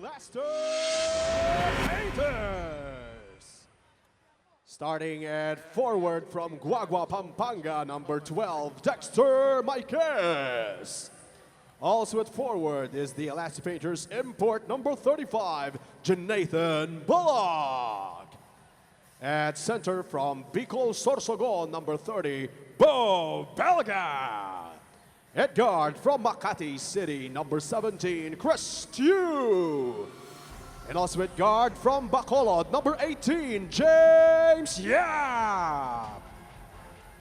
Leicester Painters. Starting at forward from Guagua, Pampanga, number 12, Dexter Maiquez. Also at forward is the Leicester Painters import number 35, Jonathan Bullock. At center from Bicol, Sorsogon, number 30, Bo Belga. At guard from Makati City, number 17, Chris Tew. And also at guard from Bacolod, number 18, James Yap.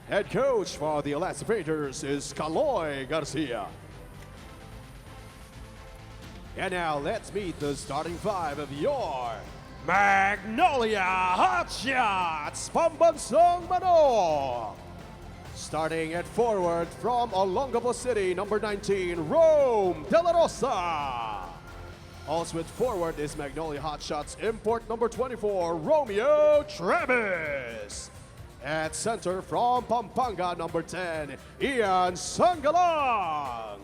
Head coach for the Leicester Painters is Kaloy Garcia. And now let's meet the starting five of your Magnolia Hotshots Pambansang Manok. Starting at forward from Olongapo City, number 19, Rome De La Rosa. Also at forward is Magnolia Hotshots import number 24, Romeo Travis. At center from Pampanga, number 10, Ian Sangalang.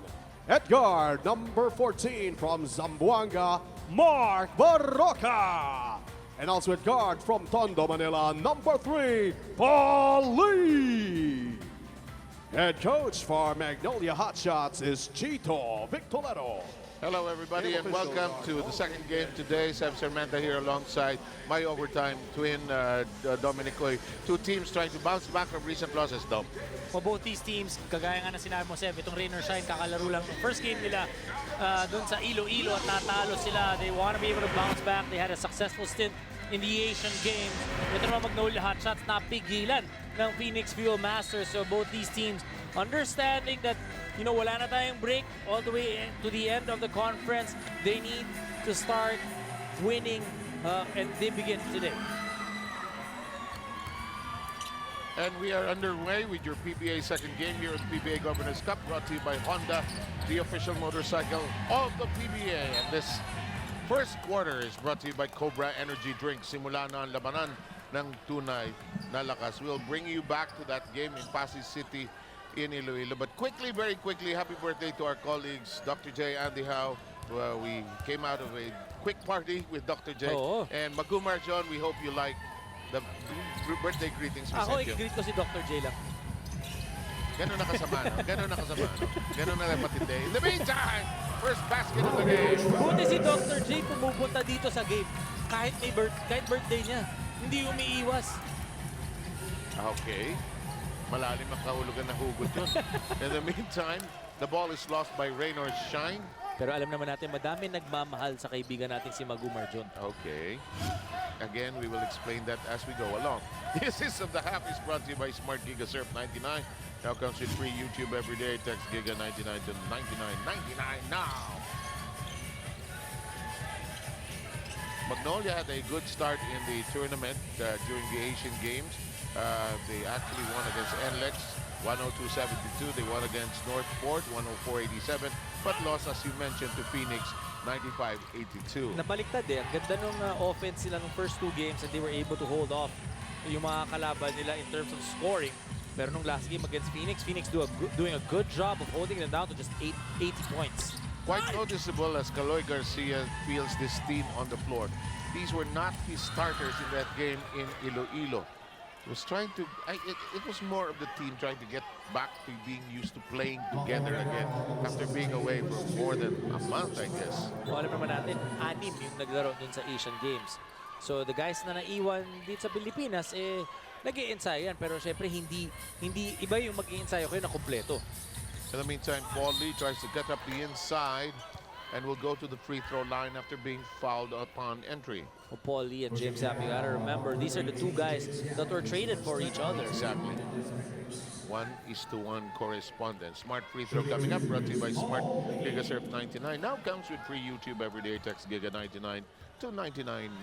At guard, number 14 from Zamboanga, Mark Barroca. And also at guard from Tondo, Manila, number 3, Paul Lee. Head coach for Magnolia Hotshots is Chito Victoletto. Hello everybody and welcome to the second game today. Sam Sermenta here alongside my overtime twin Dominic Coy. Two teams trying to bounce back from recent losses, Dom. For both these teams, kagaya nga na sinabi mo, Sev, itong rain or shine, kakalaro lang ng first game nila dun sa Iloilo at natalo sila. They want to be able to bounce back. They had a successful stint in the Asian Games. Ito naman Magnolia Hotshots, napigilan ng Phoenix Fuel Masters. So both these teams understanding that, you know, wala na tayong break all the way to the end of the conference. They need to start winning and they begin today. And we are underway with your PBA second game here at the PBA Governors Cup, brought to you by Honda, the official motorcycle of the PBA. And this first quarter is brought to you by Cobra Energy Drink. Simula na ang labanan ng tunay na lakas. We'll bring you back to that game in Pasig City in Iloilo. But quickly, very quickly, happy birthday to our colleagues, Dr. J, Andy Howe. We came out of a quick party with Dr. J. And Magumar John, we hope you like the birthday greetings we Ako, sent you. i-greet ko si Dr. J lang. Ganun na kasama, no? Ganun na kasama, no? Ganun na lang patindi. In the meantime, first basket of the game. Buti si Dr. J pumupunta dito sa game. Kahit birthday niya, hindi umiiwas. Okay. Malalim ang kahulugan na hugot yun. In the meantime, the ball is lost by rain or shine. Pero alam naman natin, madami nagmamahal sa kaibigan natin si Magumar John. Okay. Again, we will explain that as we go along. This is of the half is brought to you by Smart Giga Surf 99. Now comes with free YouTube every day. Text Giga 99 to 99.99 now. Magnolia had a good start in the tournament during the Asian Games. They actually won against NLEX 102-72. They won against Northport 104-87, but lost, as you mentioned, to Phoenix 95-82. Nabaliktad eh. Ang ganda nung offense sila nung first two games and they were able to hold off yung mga kalaban nila in terms of scoring. Pero nung last game against Phoenix doing a good job of holding them down to just 80 points. Quite noticeable as Kaloy Garcia feels this team on the floor. These were not his starters in that game in Iloilo. He was trying to, it was more of the team trying to get back to being used to playing together again after being away for more than a month, I guess. Alam naman natin, 6 yung naglaro dun sa Asian Games. So the guys na naiwan dito sa Pilipinas, nag-i-ensayo yan. Pero syempre, hindi iba yung mag-i-ensayo kayo na kompleto. In the meantime, Paul Lee tries to get up the inside and will go to the free throw line after being fouled upon entry. Well, Paul Lee and James Yap, you gotta remember, these are the two guys that were traded for each other. Exactly. 1:1 correspondence. Smart free throw coming up, brought to you by Smart Giga Surf 99. Now comes with free YouTube every day. Text Giga 99 to 99.99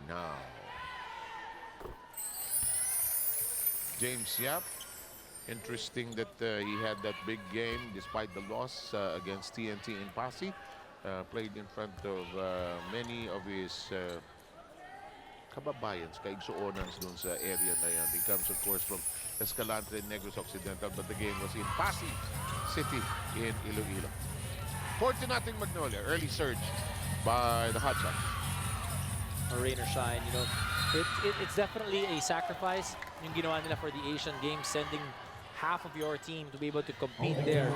now. James Yap. Interesting that he had that big game despite the loss against TNT in Pasig. Played in front of many of his kababayans, kaigsuonans dun sa area na yan. He comes, of course, from Escalante, Negros Occidental, but the game was in Pasig City in Iloilo. 4-0 Magnolia, early surge by the Hotshots. Rain or shine, you know, it's definitely a sacrifice yung ginawa nila for the Asian Games, sending half of your team to be able to compete there.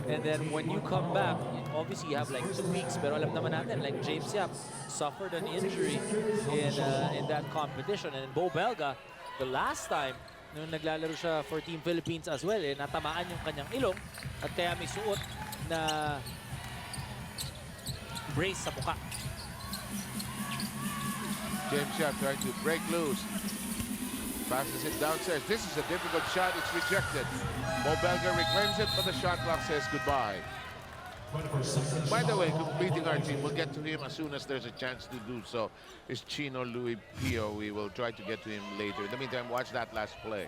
And then when you come back, obviously you have like 2 weeks, pero alam naman natin, like James Yap suffered an injury in that competition. And Bo Belga, the last time, nung naglalaro siya for Team Philippines as well, natamaan yung kanyang ilong at kaya may suot na brace sa mukha. James Yap trying to break loose. Passes it downstairs. This is a difficult shot. It's rejected. Bo Belga reclaims it, but the shot clock says goodbye. By the way, completing our team, we'll get to him as soon as there's a chance to do so. Is Chino Louis Pio. We will try to get to him later. In the meantime, watch that last play.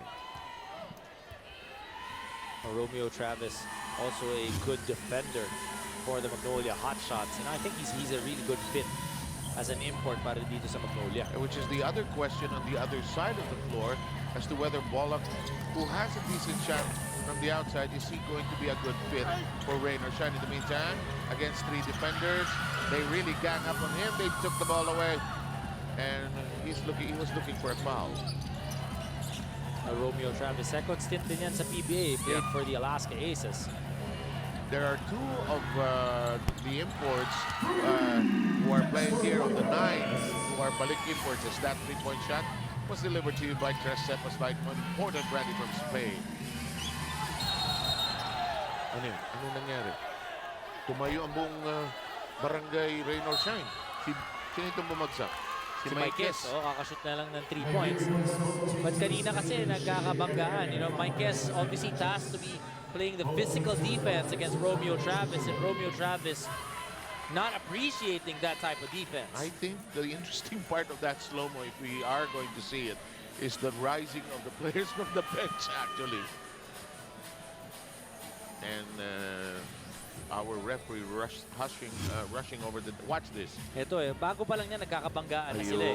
Romeo Travis, also a good defender for the Magnolia Hotshots, and I think he's a really good fit as an import para dito sa Magnolia. Which is the other question on the other side of the floor as to whether Bollock, who has a decent shot from the outside, is he going to be a good fit for rain or shine? In the meantime, against 3 defenders, they really gang up on him. They took the ball away, and he was looking for a foul. Romeo Travis, second stint din yan sa PBA, played for the Alaska Aces. There are 2 of the imports who are playing here on the 9, who are balik imports, as that 3-point shot was delivered to you by Tres Cepas, like an important brandy from Spain. Ano yun? Ano nangyari? Tumayo ang buong barangay Rain or Shine. Sino itong bumagsak? Si Maikes, kakashoot na lang ng 3 points. But kanina kasi nagkakabanggaan. You know, Maikes obviously tasked to be playing the physical defense against Romeo Travis, and Romeo Travis not appreciating that type of defense. I think the interesting part of that slow-mo, if we are going to see it, is the rising of the players from the bench, actually. And our referee rushing over the... Watch this. Ito bago pa lang niya nagkakabanggaan na sila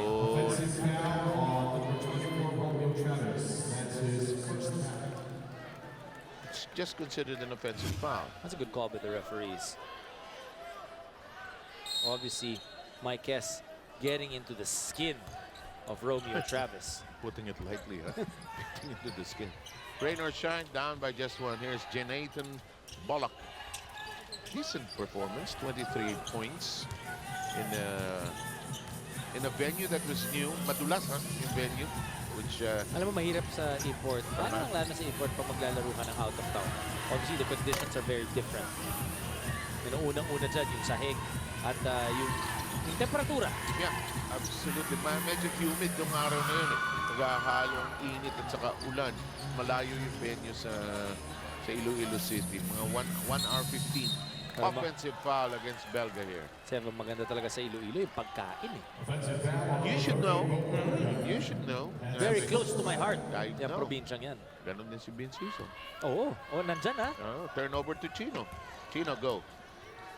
It's just considered an offensive foul. That's a good call by the referees. Obviously, Maikes getting into the skin of Romeo Travis. Putting it lightly, huh? Getting into the skin. Rain or shine, down by just 1. Here's Jonathan Bollock. Decent performance, 23 points in a venue that was new. Madulas, huh? Yung venue. Which, alam mo, mahirap sa import. Paano lang lalo sa import pag maglalaro ka ng out of town? Obviously, the conditions are very different. Unang-una dyan, yung sahig at yung temperatura. Yeah, absolutely. Medyo humid yung araw na yun. Naghahalong init at saka ulan. Malayo yung venue sa Iloilo City. Mga 1 hour 15. Offensive foul against Belga here. Seven, maganda talaga sa Iloilo yung pagkain You should know. You should know. Very close to my heart. I Yung know. probinsyang yan. Ganon din si Vinciso. Nandyan ha. Turnover to Chino. Chino, go.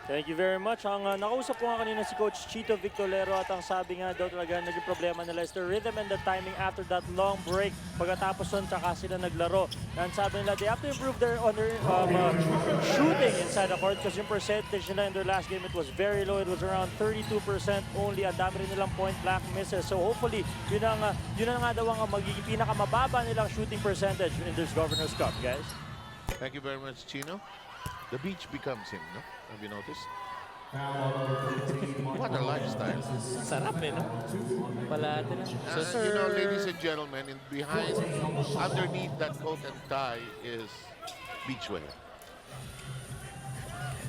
Thank you very much. Ang nakausap ko nga kanina si Coach Chito Victorero at ang sabi nga daw talaga naging problema nila is the rhythm and the timing after that long break. Pagkatapos nun, tsaka sila naglaro. And sabi nila, they have to improve on their shooting inside the court because yung percentage nila in their last game, it was very low. It was around 32% only. Ang dami rin nilang point blank misses. So hopefully, yun na nga daw ang magiging pinakamababa nilang shooting percentage in this Governor's Cup, guys. Thank you very much, Chino. The beach becomes him, no? Have you noticed? What a lifestyle. Sarap no? Palate na. So, sir, you know, ladies and gentlemen, underneath that coat and tie is beachwear.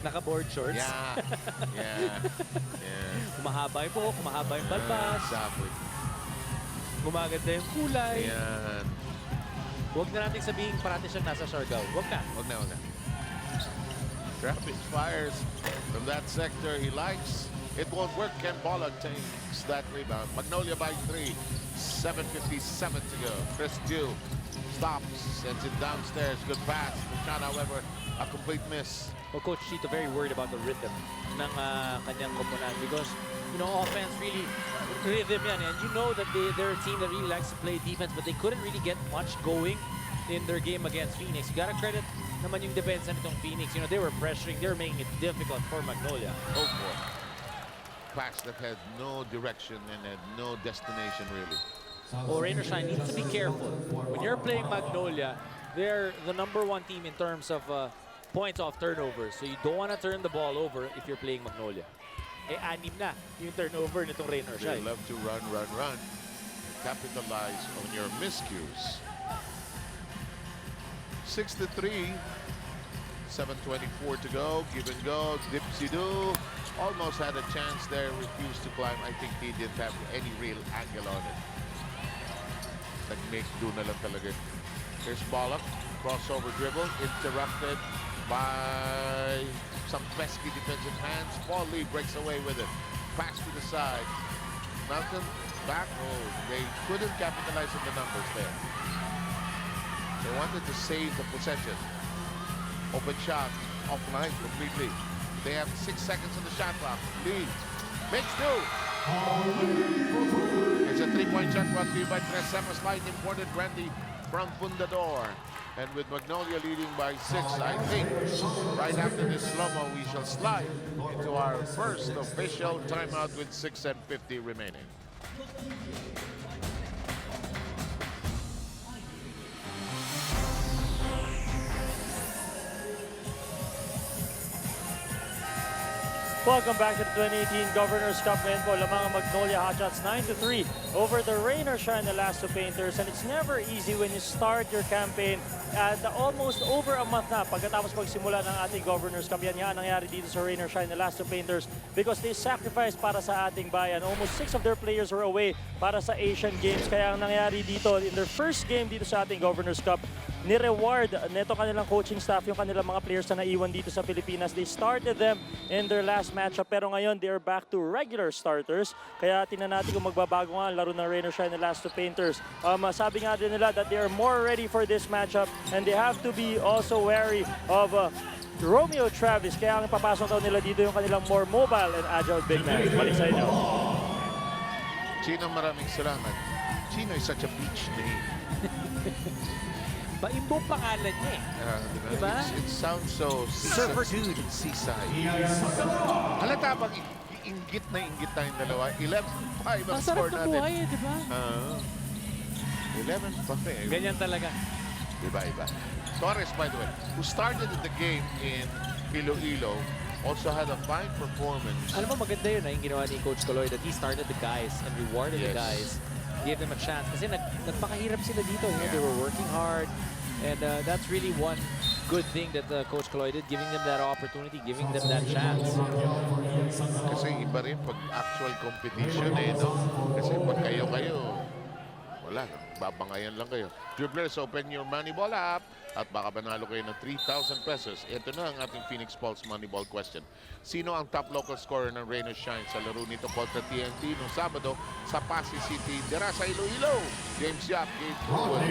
Naka-board shorts. Yeah. Kumahaba yung buhok, kumahaba yung balbas. Exactly. Gumaganda yung kulay. Yan. Huwag na natin sabihin parati siyang nasa Siargao. Huwag na. Wag na. Travis fires from that sector. He likes. It won't work. Ken Bollock takes that rebound. Magnolia by 3. 7:57 to go. Chris Dew stops, sends it downstairs. Good pass. The shot, however, a complete miss. Well, Coach Chito very worried about the rhythm ng kanyang koponan because, you know, offense really rhythm yan. And you know that they're a team that really likes to play defense, but they couldn't really get much going in their game against Phoenix. You gotta credit naman yung defense nitong Phoenix. You know, they were pressuring, they were making it difficult for Magnolia. Oh boy. pass that had no direction and had no destination, really. Well, Rain or Shine needs to be careful. When you're playing Magnolia, they're the #1 team in terms of points off turnovers. So you don't want to turn the ball over if you're playing Magnolia. Eh, 6 na yung turnover nitong Rain or They Shine. love to run, run, run. Capitalize on your miscues. 6-3. 7:24 to go. Give and go. Dipsy-do. Almost had a chance there. Refused to climb. I think he didn't have any real angle on it. Nag-make do na lang talaga. Here's Bollock. Crossover dribble. Interrupted by some pesky defensive hands. Paul Lee breaks away with it. Pass to the side. Mountain back. Oh, they couldn't capitalize on the numbers there. They wanted to save the possession. Open shot. Offline completely. They have 6 seconds on the shot clock. Lee makes do. It's a 3-point shot brought to you by Tresemme Slide imported brandy from Fundador. And with Magnolia leading by 6, I think right after this slow-mo, we shall slide into our first official timeout with 6:50 remaining. Welcome back to the 2018 Governor's Cup. Ngayon po, lamang ang Magnolia Hotshots 9-3 over the Rain or Shine Elasto Painters. And it's never easy when you start your campaign at almost over a month na pagkatapos magsimula ng ating Governor's Cup. Yan nga nangyari dito sa Rain or Shine Elasto Painters because they sacrificed para sa ating bayan. Almost 6 of their players were away para sa Asian Games. Kaya ang nangyari dito in their first game dito sa ating Governor's Cup, ni-reward neto kanilang coaching staff yung kanilang mga players na naiwan dito sa Pilipinas. They started them in their last matchup pero ngayon they are back to regular starters. Kaya tingnan natin kung magbabago nga ang laro ng Rain or Shine Elasto Painters. Sabi nga din nila that they are more ready for this matchup and they have to be also wary of Romeo Travis. Kaya ang papasok daw nila dito yung kanilang more mobile and agile big man. Balik sa inyo. Chino, maraming salamat. Chino is such a beach name. Imbong pangalan niya eh. Diba? It sounds so Surfer dude. Seaside. Halata bang inggit na inggit tayong dalawa? 11-5 ang Masarap score na natin. buhay eh, diba? 11-5. Ganyan talaga. Iba-iba. Torres, by the way, who started the game in Iloilo, also had a fine performance. Alam mo, maganda yun yung ginawa ni Coach Caloy that he started the guys and rewarded the guys. Gave them a chance. Kasi nagpakahirap sila dito. You know, they were working hard. And that's really one good thing that Coach Caloy did, giving them that opportunity, giving them that chance. Kasi iba rin pag actual competition eh, no? Kasi pag kayo-kayo, wala, babangayan lang kayo. Dribblers, open your money ball app at baka panalo kayo ng 3,000 pesos. Ito na ang ating Phoenix Pulse money ball question. Sino ang top local scorer ng Rain or Shine sa laro nito kontra TNT noong Sabado sa Pasig City, dira sa Iloilo? James Yap, Gabe Wood,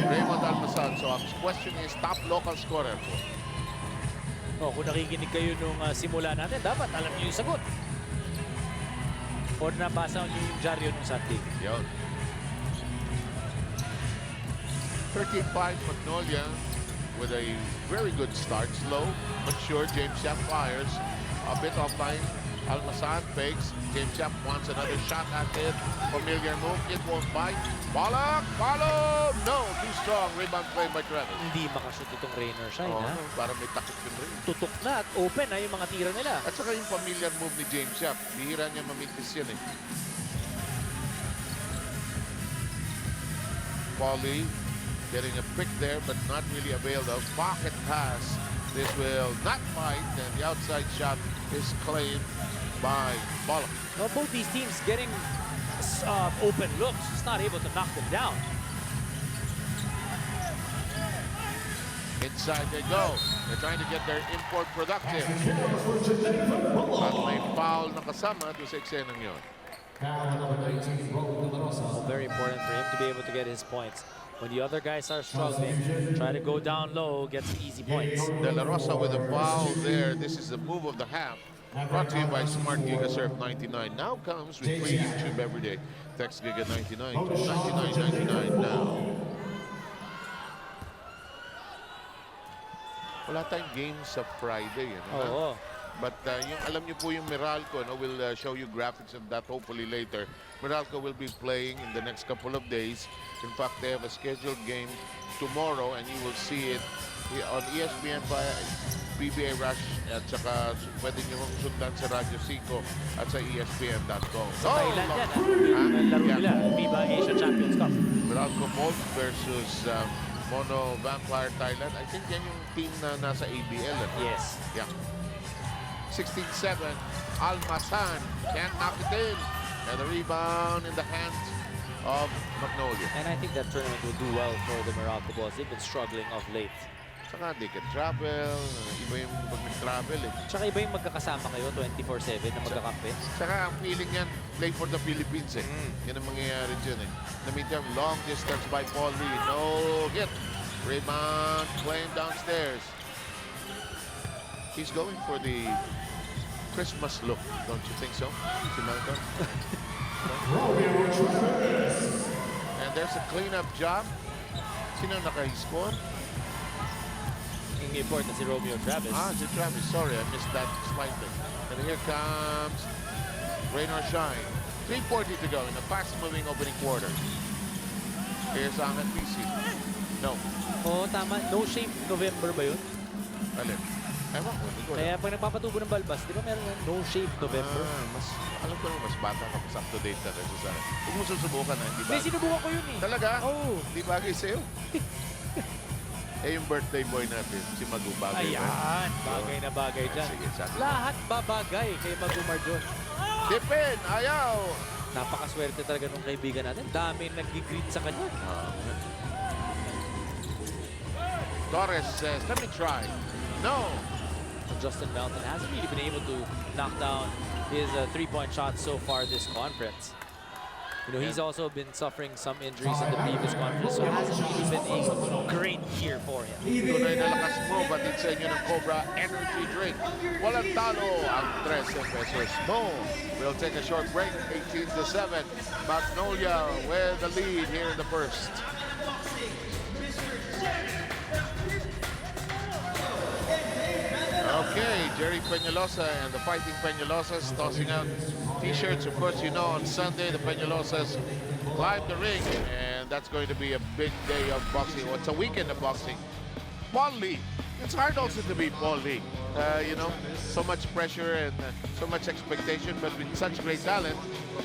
Raymond Almasan. So ang question is top local scorer po. Oh, kung nakikinig kayo nung simula natin, dapat alam niyo yung sagot. O nabasa niyo yung dyaryo nung Sunday. Yun. 13-5 Magnolia with a very good start. Slow but sure. James Yap fires. A bit offline. Almasan fakes. James Yap wants another shot at it. Familiar move. It won't bite. Bollock! Follow! No! Too strong. Rebound play by Travis. Hindi makashoot itong Rain or Shine, ha? Parang may takot din rin. Tutok na at open na yung mga tira nila. At saka yung familiar move ni James Yap. Bihira niya mamigtis yan eh. Paulie getting a pick there, but not really availed of. Pocket pass. This will not bite, and the outside shot is claimed by Bollock. Well, both these teams getting open looks, just not able to knock them down. Inside they go. They're trying to get their import productive. At may foul na kasama doon sa eksenang yun. Very important for him to be able to get his points. When the other guys are struggling, try to go down low, get some easy points. De La Rosa with a foul there. This is the move of the half. Brought to you by Smart Giga Surf 99. Now comes with free YouTube every day. Text Giga 99 to 99.99 now. Oh, Wala tayong games sa Friday. Oo. But yung alam niyo po yung Meralco, no, we'll show you graphics of that hopefully later. Meralco will be playing in the next couple of days. In fact, they have a scheduled game tomorrow and you will see it on ESPN via PBA Rush at saka pwede nyo sundan sa Radyo Sico at sa ESPN.com. Sa Thailand yan, ang laro nila, FIBA Asia Champions Cup. Meralco Molt versus Mono Vampire Thailand. I think yan yung team na nasa ABL. Yes. Yeah. 16-7. Almasan can't knock it in. And the rebound in the hands of Magnolia. And I think that tournament will do well for the Meralco Bulls. They've been struggling of late. Saka they can travel. Iba yung pag nag-travel eh. Tsaka iba yung magkakasama kayo 24/7 na magkakampi. Saka ang feeling yan, play for the Philippines eh. Yan ang mangyayari dyan eh. In the meantime, long distance by Paul Lee. No hit. Rebound playing downstairs. He's going for the Christmas look, don't you think so, si Malcolm? And there's a cleanup job. Sino naka-score? Yung import na si Romeo Travis. Si Travis. Sorry, I missed that slightly. And here comes Rain or Shine. 3:40 to go in the fast-moving opening quarter. Here's Angan PC. No. Oo, tama. No Shape November ba yun? Alin? Ewan ko. Kaya pag nagpapatubo ng balbas, di ba meron yung No Shape November? Alam ko naman, mas bata ka, mas up-to-date na rin sa huwag mo susubukan na, hindi ba? Hindi, sinubukan ko yun eh. Talaga? Oo. Hindi bagay sa'yo. Yung birthday boy natin, si Magu, bagay ba? Ayan, bagay na bagay dyan. Sige, sakto. Lahat babagay kay Magumar John. Dipin, ayaw! Napakaswerte talaga nung kaibigan natin. Dami nag-greet sa kanya. Torres says, let me try. No! Justin Melton hasn't really been able to knock down his three-point shots so far this conference. You know, he's also been suffering some injuries in the previous conference, so it hasn't really been a great year for him. Tunay na lakas mo, batid sa inyo ng Cobra Energy Drink. Walang talo ang 13 pesos mo. We'll take a short break, 18-7. Magnolia with the lead here in the first. Okay, Jerry Peñalosa and the Fighting Peñalosas tossing out T-shirts. Of course, you know, on Sunday, the Peñalosas climb the ring, and that's going to be a big day of boxing. Well, it's a weekend of boxing. Paul Lee. It's hard also to beat Paul Lee. You know, so much pressure and so much expectation, but with such great talent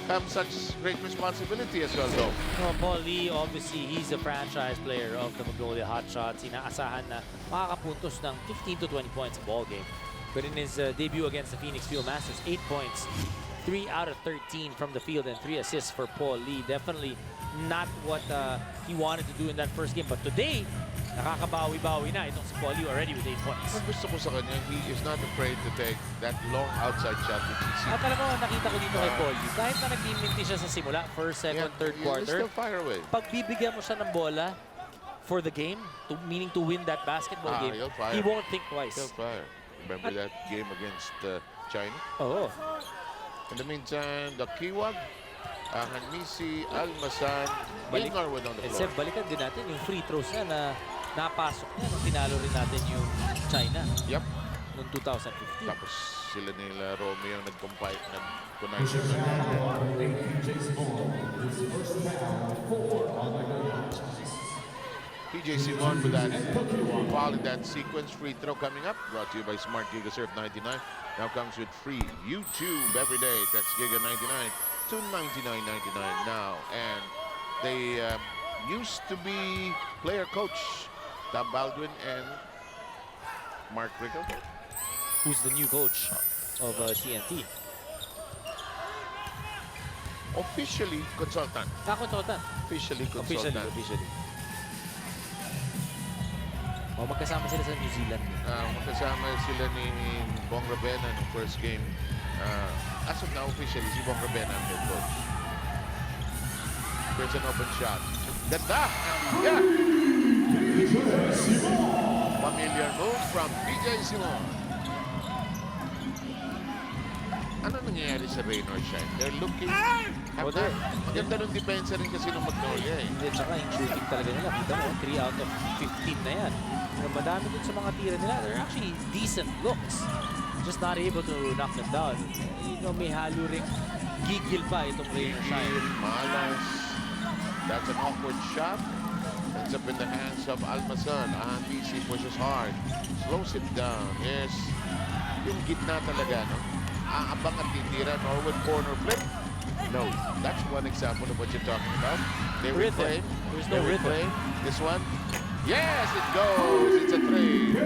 comes such great responsibility as well, though. Well, Paul Lee, obviously, he's a franchise player of the Magnolia Hotshots. Inaasahan na makakapuntos ng 15 to 20 points a ball game. But in his debut against the Phoenix Field Masters, 8 points, 3 out of 13 from the field, and 3 assists for Paul Lee. Definitely not what he wanted to do in that first game. But today, nakakabawi-bawi na itong si Paul Lee already with 8 points. Ang gusto ko sa kanya, he is not afraid to take that long outside shot which he sees. At alam mo, nakita ko dito kay Paul Lee, kahit na nag-minti siya sa simula, first, second, third quarter, still fire away. pag bibigyan mo siya ng bola for the game, meaning to win that basketball game, he won't think twice. Still fire. Remember that game against China? Oo. In the meantime, the Kiwag, Hanmisi, Almasan, Ilnarwood on the And floor. Seb, balikan din natin yung free throws na napasok niya nung tinalo rin natin yung China Yep. noong 2015. Tapos sila nila Romeo nag-compile. PJ Simon with that foul in that sequence. Free throw coming up. Brought to you by Smart GigaSurf 99. Now comes with free YouTube every day. Text Giga 99 to 99.99 now. And they used to be player coach Tom Baldwin and Mark Rickle. Who's the new coach of TNT? Officially consultant. Consultant. Officially consultant. Officially. O, magkasama sila sa New Zealand. Magkasama sila ni Bong Rabena ng first game. As of now, officially, si Bong Rabena ang head coach. There's an open shot. Ganda! Yeah! Familiar move from PJ Simon. Ano nangyayari sa Rain or Shine? They're looking... Maganda nung depensa rin kasi ng Magnolia eh. Hindi, tsaka yung shooting talaga nila. Kita mo, 3 out of 15 na yan. madami dun sa mga tira nila. They're actually decent looks. Just not able to knock them down. You know, may halo ring gigil pa itong Rainer Shine. Malas. That's an awkward shot. Ends up in the hands of Almazan. He pushes hard. Slows him down. Yes. Yung gitna talaga, no? Aabang at titira. Norwood corner flip. No. That's one example of what you're talking about. They reclaim. There's no rhythm. This one. Yes, it goes. It's a 3.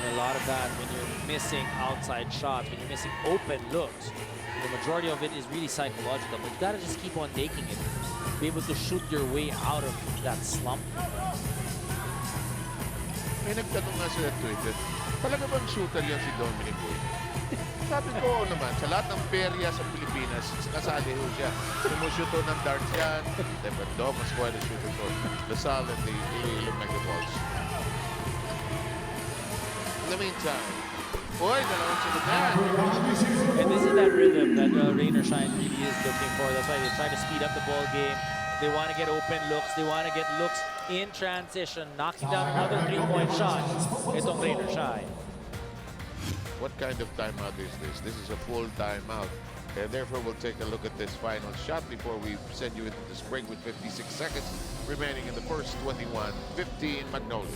A lot of that when you're missing outside shots, when you're missing open looks. The majority of it is really psychological, but you gotta just keep on taking it. Be able to shoot your way out of that slump. May nagtanong nga sa Twitter, talaga bang shooter yan si Dominic Wood? Sabi ko naman, sa lahat ng perya sa Pilipinas, kasali ho siya. Sumushoot ng darts yan. But Dom was quite a shooter for Lasal and the Iloilo Megaballs. In the meantime, boy, dalawang sunod na. And this is that rhythm that Rainer Shine really is looking for. That's why they try to speed up the ball game. They want to get open looks. They want to get looks in transition. Knocking down another 3-point shot. Itong Rainer Shine. What kind of timeout is this? This is a full timeout. And therefore, we'll take a look at this final shot before we send you into this break with 56 seconds remaining in the first 21-15 Magnolia.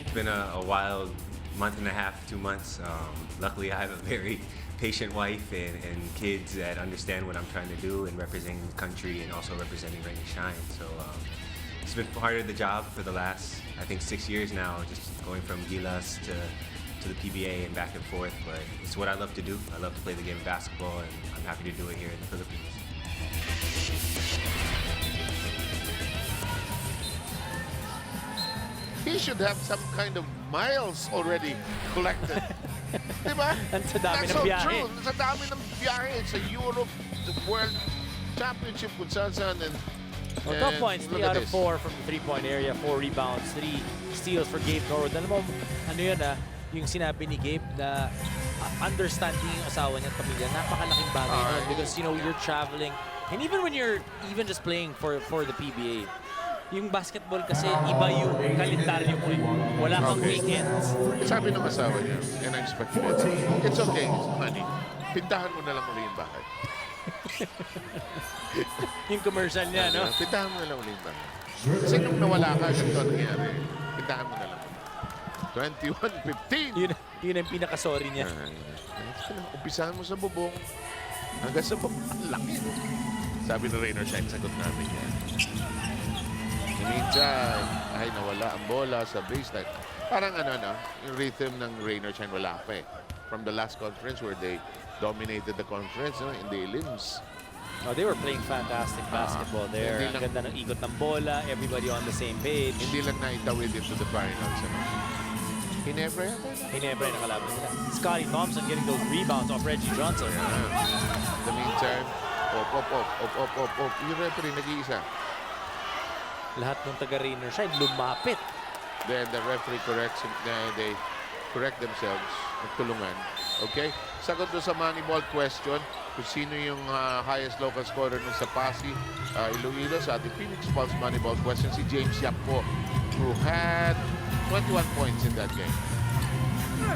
It's been a wild month and a half, 2 months. Luckily, I have a very patient wife and kids that understand what I'm trying to do and representing the country and also representing Rain and Shine. So it's been part of the job for the last, I think, 6 years now, just going from Gilas to the PBA and back and forth. But it's what I love to do. I love to play the game of basketball, and I'm happy to do it here in the Philippines. He should have some kind of miles already collected. Diba? Sa dami That's ng so biyahe. true. Sa dami ng biyahe. Sa Europe, the World Championship kung saan and Well, top points, 3 look at out of this. 4 from the 3-point area, 4 rebounds, 3 steals for Gabe Norwood. Alam mo, ano yun yung sinabi ni Gabe na understanding yung asawa niya at pamilya, napakalaking bagay nun because, you know, you're traveling. And even when you're just playing for the PBA, yung basketball kasi iba yung kalendaryo mo. Wala kang weekends. Sabi ng asawa niya, and I'm speculating, it's okay, it's money. Pintahan mo na lang uli yung bahay. Yung commercial niya, no? Pintahan mo na lang uli yung bahay. Kasi nung nawala ka, ganito ang nangyari. Pintahan mo na lang. 21-15. Yun ang pinaka-sorry niya. Umpisahan mo sa bubong. Hanggang sa bubong. Ang laki. Sabi ng Rainer Shine, sagot namin yan. In the meantime, ay nawala ang bola sa baseline. Parang yung rhythm ng Rainer Shine wala pa eh. From the last conference where they dominated the conference in the elims. Oh, they were playing fantastic basketball there. Ang ganda ng ikot ng bola, everybody on the same page. Hindi lang naitawid into the finals. Hinebra yata? Hinebra yung nakalaban nila. Scotty Thompson getting those rebounds off Reggie Johnson. In the meantime, op. Yung referee nag-iisa. Lahat ng taga-Rainer Shine lumapit. Then the referee corrects him. They correct themselves. Nagtulungan. Okay? Sagot doon sa Moneyball question kung sino yung highest local scorer nun sa Pasig, Iloilo, sa ating Phoenix Pulse Moneyball question, si James Yap po, who had 21 points in that game.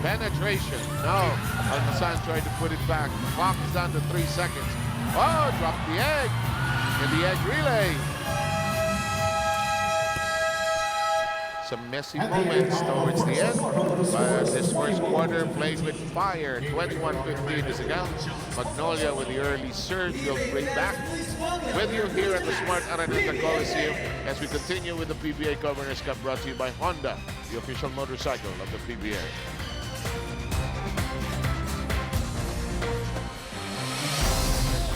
Penetration. No. Almazan tried to put it back. Clock is down to 3 seconds. Oh, dropped the egg. In the egg relay. Some messy moments towards the end. This first quarter played with fire. 21-15 is again. Magnolia with the early surge will bring back with you here at the Smart Araneta Coliseum as we continue with the PBA Governors Cup brought to you by Honda, the official motorcycle of the PBA.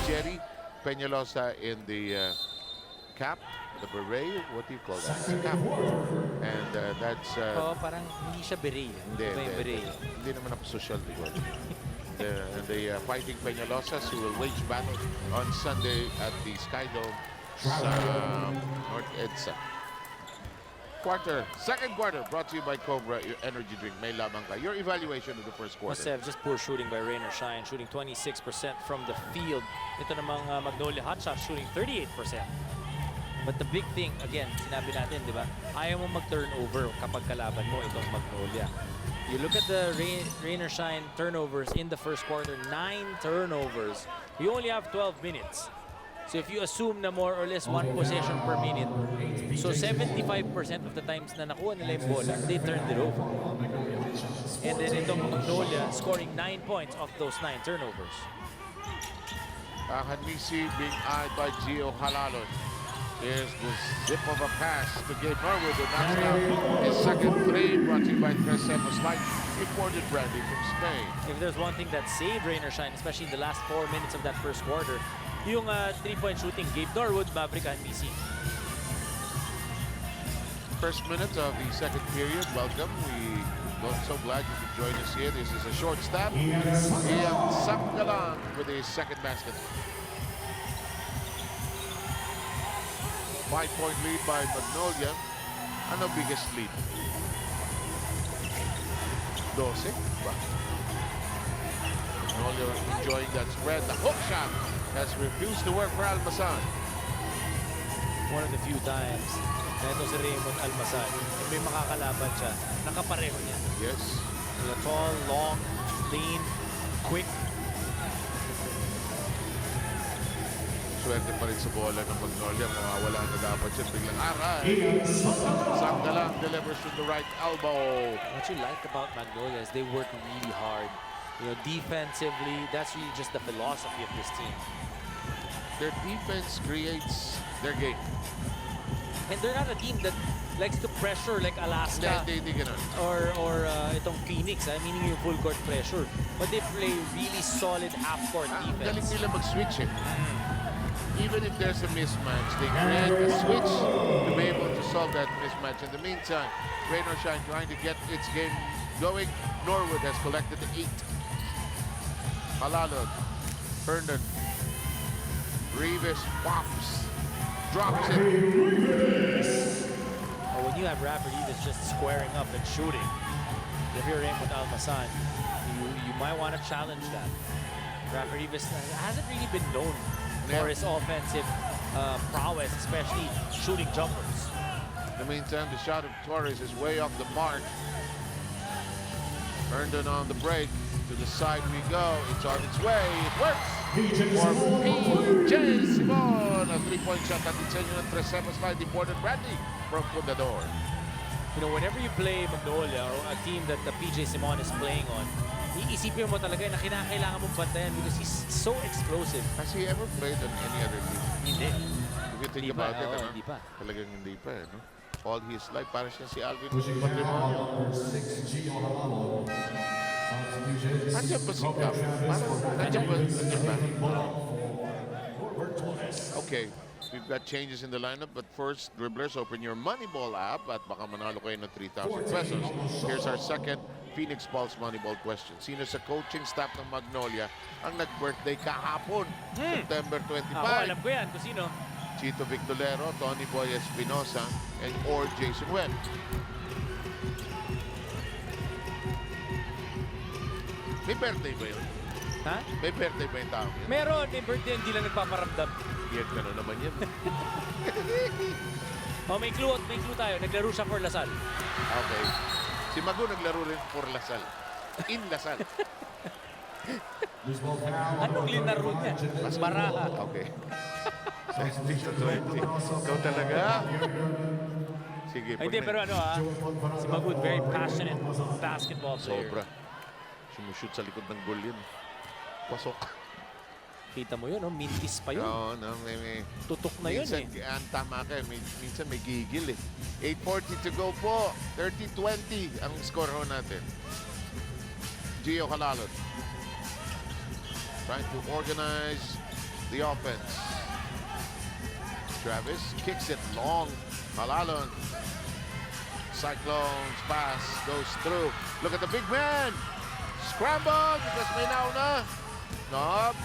Jerry Peñalosa in the cap. The beret, what do you call that? Cap. And that's... Parang hindi siya beret. Hindi ba yung beret? Hindi naman ako social before. the Fighting Peñalosas who will wage battle on Sunday at the Skydome sa North EDSA. Second quarter, brought to you by Cobra, your energy drink. May lamang ka. Your evaluation of the first quarter. Must have just poor shooting by Rain or Shine, shooting 26% from the field. Ito namang Magnolia Hotshots shooting 38%. But the big thing, again, sinabi natin, di ba? Ayaw mo mag-turnover kapag kalaban mo itong Magnolia. You look at the Rain or Shine turnovers in the first quarter, 9 turnovers. You only have 12 minutes. So if you assume na more or less 1 possession per minute, so 75% of the times na nakuha nila yung bola, they turned it over. And then itong Magnolia scoring 9 points off those 9 turnovers. Hanmisi being eyed by Gio Halalon. Here's the zip of a pass to Gabe Norwood, who knocks down his second three, brought to you by Tresemos Light, imported brandy from Spain. If there's one thing that saved Rain or Shine, especially in the last 4 minutes of that first quarter, yung 3-point shooting, Gabe Norwood, Maverick, and BC. First minute of the second period, welcome. We're so glad you could join us here. This is a short stab. Ian Sakgalan with his second basket. 5-point lead by Magnolia. Ano biggest lead? 12. Magnolia enjoying that spread. The hook shot has refused to work for Almasan. One of the few times na ito si Raymond Almasan, may makakalaban siya, nakapareho niya. Yes. Tall, long, lean, quick. Swerte pa rin sa bola ng Magnolia. Mawawala na dapat siya. Biglang aray. Sakgalan delivers to the right elbow. What you like about Magnolia is they work really hard. You know, defensively, that's really just the philosophy of this team. Their defense creates their game. And they're not a team that likes to pressure like Alaska Hindi ganun. or itong Phoenix, meaning yung full court pressure. But they play really solid half-court Galing defense. nila mag-switch eh. Even if there's a mismatch, they create a switch to be able to solve that mismatch. In the meantime, Rain or Shine trying to get its game going. Norwood has collected 8. Halalon, Herndon, Reeves pops, drops it. Oh, when you have Rapper Reeves just squaring up and shooting, if you're Raymond Almasan, you might want to challenge that. Rapper Reeves hasn't really been known for his offensive prowess, especially shooting jumpers. In the meantime, the shot of Torres is way off the mark. Herndon on the break. To the side we go. It's on its way. It works for PJ Simon. A 3-point shot at the ng Tresemos Light, imported brandy from Fundador. You know, whenever you play Magnolia or a team that the PJ Simon is playing on, iisipin mo talaga na kinakailangan mong bantayan because he's so explosive. Has he ever played on any other team? Hindi. If you think about it, Hindi pa. talagang hindi pa, no? All his life, parang siya si Alvin Patrimonio. Andiyan ba si Cap? Andiyan ba? Okay, we've got changes in the lineup, but first, dribblers, open your Moneyball app at baka manalo kayo ng 3,000 pesos. Here's our second Phoenix Pulse Moneyball question. Sino sa coaching staff ng Magnolia ang nag-birthday kahapon, September 25? Alam ko yan kung sino. Chito Victolero, Tony Boy Espinosa, or Jason Webb. May birthday ba yun? Ha? May birthday ba yung tao yun? Meron, may birthday, hindi lang nagpaparamdam. Weird ka na naman yan. Oh, may clue tayo. Naglaro siya for Lasal. Okay. Si Magu naglaro rin for Lasal. In Lasal. Anong linaro niya? Mas baraha. Okay. 20. Ikaw talaga? Sige. Hindi, pero si Magud, very passionate basketball player. Sobra. Sumushoot sa likod ng goal yun. Pasok. Kita mo yun, mintis pa yun. Oo, no, may Tutok na yun minsan, ang tama ka, minsan may gigil eh. 8:40 to go po. 30-20 ang score ho natin. Gio Halalon trying to organize the offense. Travis kicks it long. Halalon. Cyclones pass goes through. Look at the big man. Scramble because may nauna. Nope.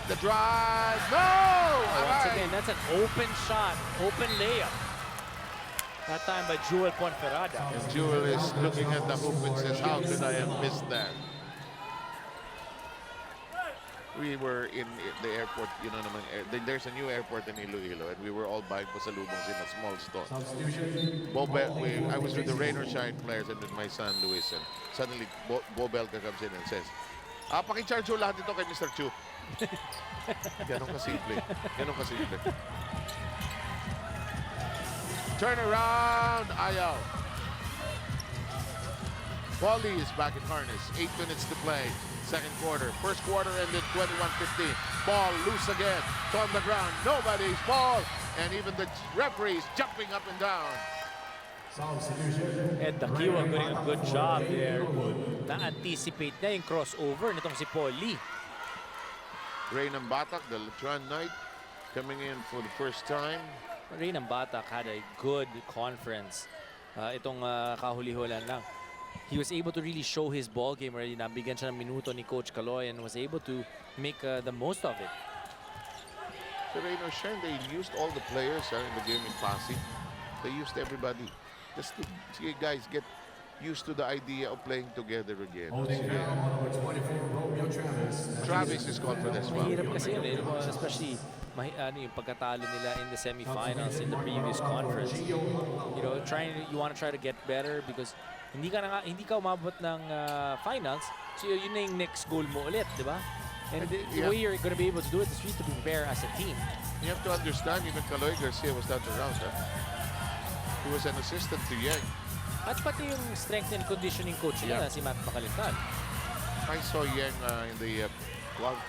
The drive. No! Once again, that's an open shot, open layup. That time by Jewel Ponferrada. And Jewel is looking at the hoop and says, how could I have missed that? We were in the airport, you know naman, there's a new airport in Iloilo, and we were all buying pasalubongs in a small store. I was with the Rain or Shine players and with my son Luis, and suddenly Bo Belka comes in and says, paki-charge ho lahat ito kay Mr. Chu. Ganon kasimple. Ganon kasimple. Turn around, ayaw. Wally is back in harness. 8 minutes to play. Second quarter. First quarter ended 21-15. Ball loose again. It's on the ground. Nobody's ball. And even the referees jumping up and down. Ed Dakiwa doing a good job there. Na-anticipate na yung crossover nitong si Paulie. Rain and Batak, the Letran Knight, coming in for the first time. Rain and Batak had a good conference. Itong kahuli-hulan lang. He was able to really show his ball game already. Nabigyan siya ng minuto ni Coach Caloy and was able to make the most of it. So Rain or Shine, they used all the players in the game in Pasig. They used everybody. Just to see guys get used to the idea of playing together again. Travis is called for this one. Mahirap kasi yun, especially yung pagkatalo nila in the semifinals in the previous conference. You know, you want to try to get better because hindi ka umabot ng finals, so yun na yung next goal mo ulit, di ba? And the way you're going to be able to do it is really to prepare as a team. You have to understand, even Caloy Garcia was not around. He was an assistant to Yang. At pati yung strength and conditioning coach nila, si Matt Pakalintan. I saw Yang in the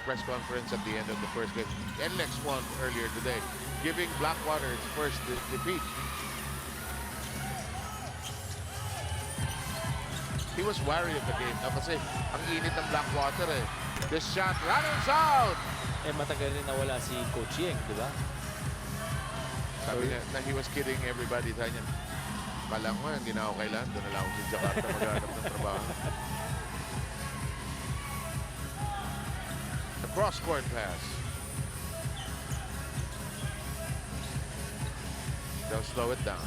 press conference at the end of the first game. NLEX won earlier today, giving Blackwater its first defeat. He was wary of the game kasi ang init ng Blackwater eh. This shot runners out! Eh matagal rin nawala si Coach Yeng, di ba? Sabi niya na he was kidding everybody. Sabi niya, kala mo, hindi na ako kailan. Doon na lang ako sa Jakarta maghanap ng trabaho. The cross-court pass. They'll slow it down.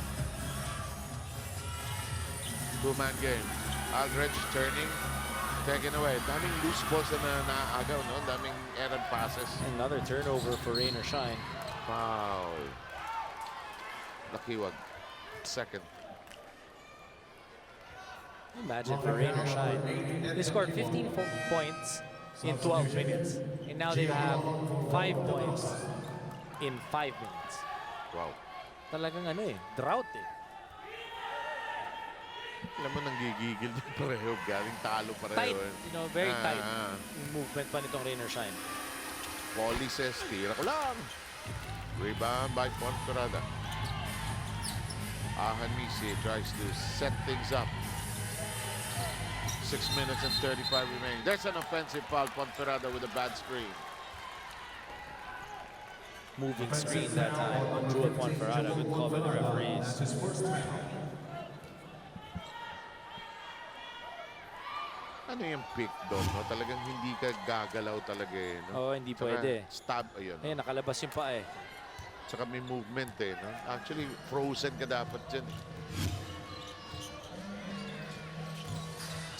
Two-man game. Aldridge turning, taken away. Daming loose balls na naagaw, no? Daming errant passes. Another turnover for Rain or Shine. Foul. Lakiwag. Second. Imagine for Rain or Shine. They scored 15 points in 12 minutes. And now they have 5 points in 5 minutes. Wow. Talagang drought eh. Alam mo, nanggigigil din pareho. Galing talo pareho. Tight, very tight movement pa nitong Rain or Shine. Paulie says, tira ko lang. Rebound by Ponferrada. Ahanisi tries to set things up. 6 minutes and 35 remaining. There's an offensive foul. Ponferrada with a bad screen. Moving screen that time. Jewel Ponferrada with call by the referees. Ano yung pick doon? No? Talagang hindi ka gagalaw talaga eh. No? Oo, hindi pwede. Stab, ayun. Ayun, nakalabas yung pa eh. Tsaka may movement eh. No? Actually, frozen ka dapat dyan eh.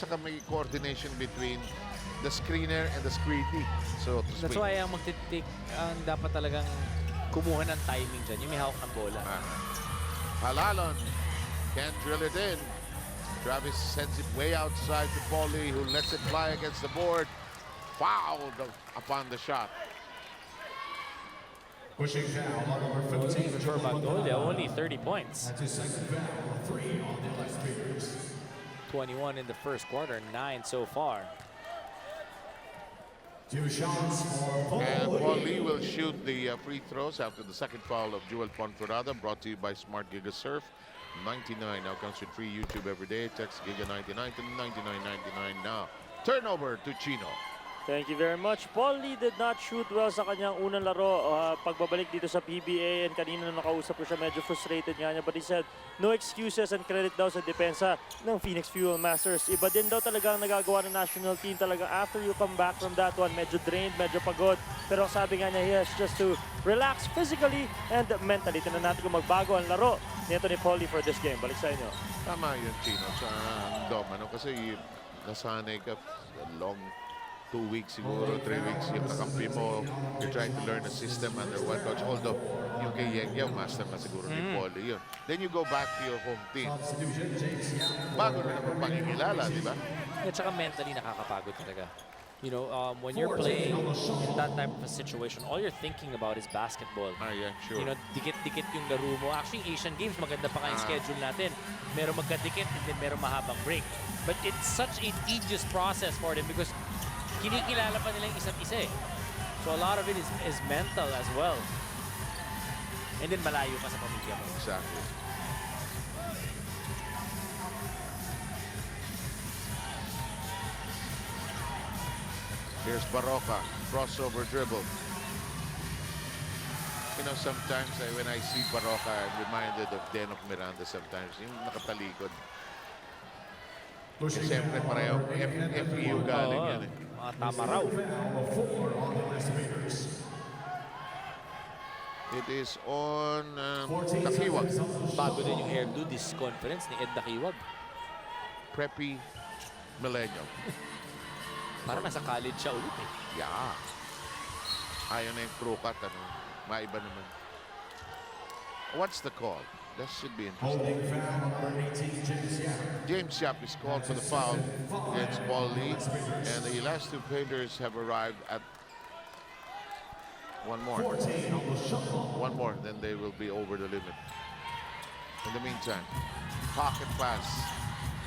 Tsaka may coordination between the screener and the screenee. So, that's why ang ang dapat talagang kumuha ng timing dyan. Yung may hawak ng bola. Halalon can't drill it in. Travis sends it way outside to Paulie, who lets it fly against the board. Fouled upon the shot. Pushing foul on number 15. For Magnolia, only 30 points. 21 in the first quarter, 9 so far. 2 shots for And Paulie will shoot the free throws after the second foul of Jewel Ponferrada, brought to you by Smart Giga Surf. 99 now comes with free YouTube every day. Text Giga 99 to 99.99 now. Turnover to Chino. Thank you very much. Paul Lee did not shoot well sa kanyang unang laro pagbabalik dito sa PBA, and kanina nung nakausap ko siya, medyo frustrated nga niya, but he said no excuses and credit daw sa depensa ng Phoenix Fuel Masters. Iba din daw talaga ang nagagawa ng national team talaga after you come back from that one. Medyo drained, medyo pagod, pero sabi nga niya, he has just to relax physically and mentally. Tignan natin kung magbago ang laro nito ni Paul Lee for this game. Balik sa inyo. Tama yun, Chino, sa Dom, ano, kasi nasanay ka long 2 weeks siguro, 3 weeks yung kakampi mo, you're trying to learn the system under one coach. Although, yung kay Yeng master na siguro ni Paulie yun. Then you go back to your home team. Bago na naman pangingilala, di ba? At saka mentally nakakapagod talaga. You know, when you're playing in that type of a situation, all you're thinking about is basketball. Yeah, sure. You know, dikit-dikit yung laro mo. Actually, Asian Games, maganda pa nga yung schedule natin. Meron magkadikit and then meron mahabang break. But it's such a tedious process for them because kinikilala pa nila yung isa't isa eh. So a lot of it is mental as well. And then malayo pa sa pamilya mo. Exactly. Here's Barroca, crossover dribble. You know, sometimes when I see Barroca, I'm reminded of Denok Miranda sometimes. Yung nakatalikod. Kasi siyempre pareho, FEU galing yan eh. Tama raw. It is on Dakiwag. Bago din yung hairdo this conference ni Ed Dakiwag. Preppy Millennial. Para nasa college siya ulit eh. Yeah. Ayaw na yung crew cut, ano. Maiba naman. What's the call? That should be interesting. James Yap is called for the foul against Paul Lee. And the last two painters have arrived at one more. One more, then they will be over the limit. In the meantime, pocket pass.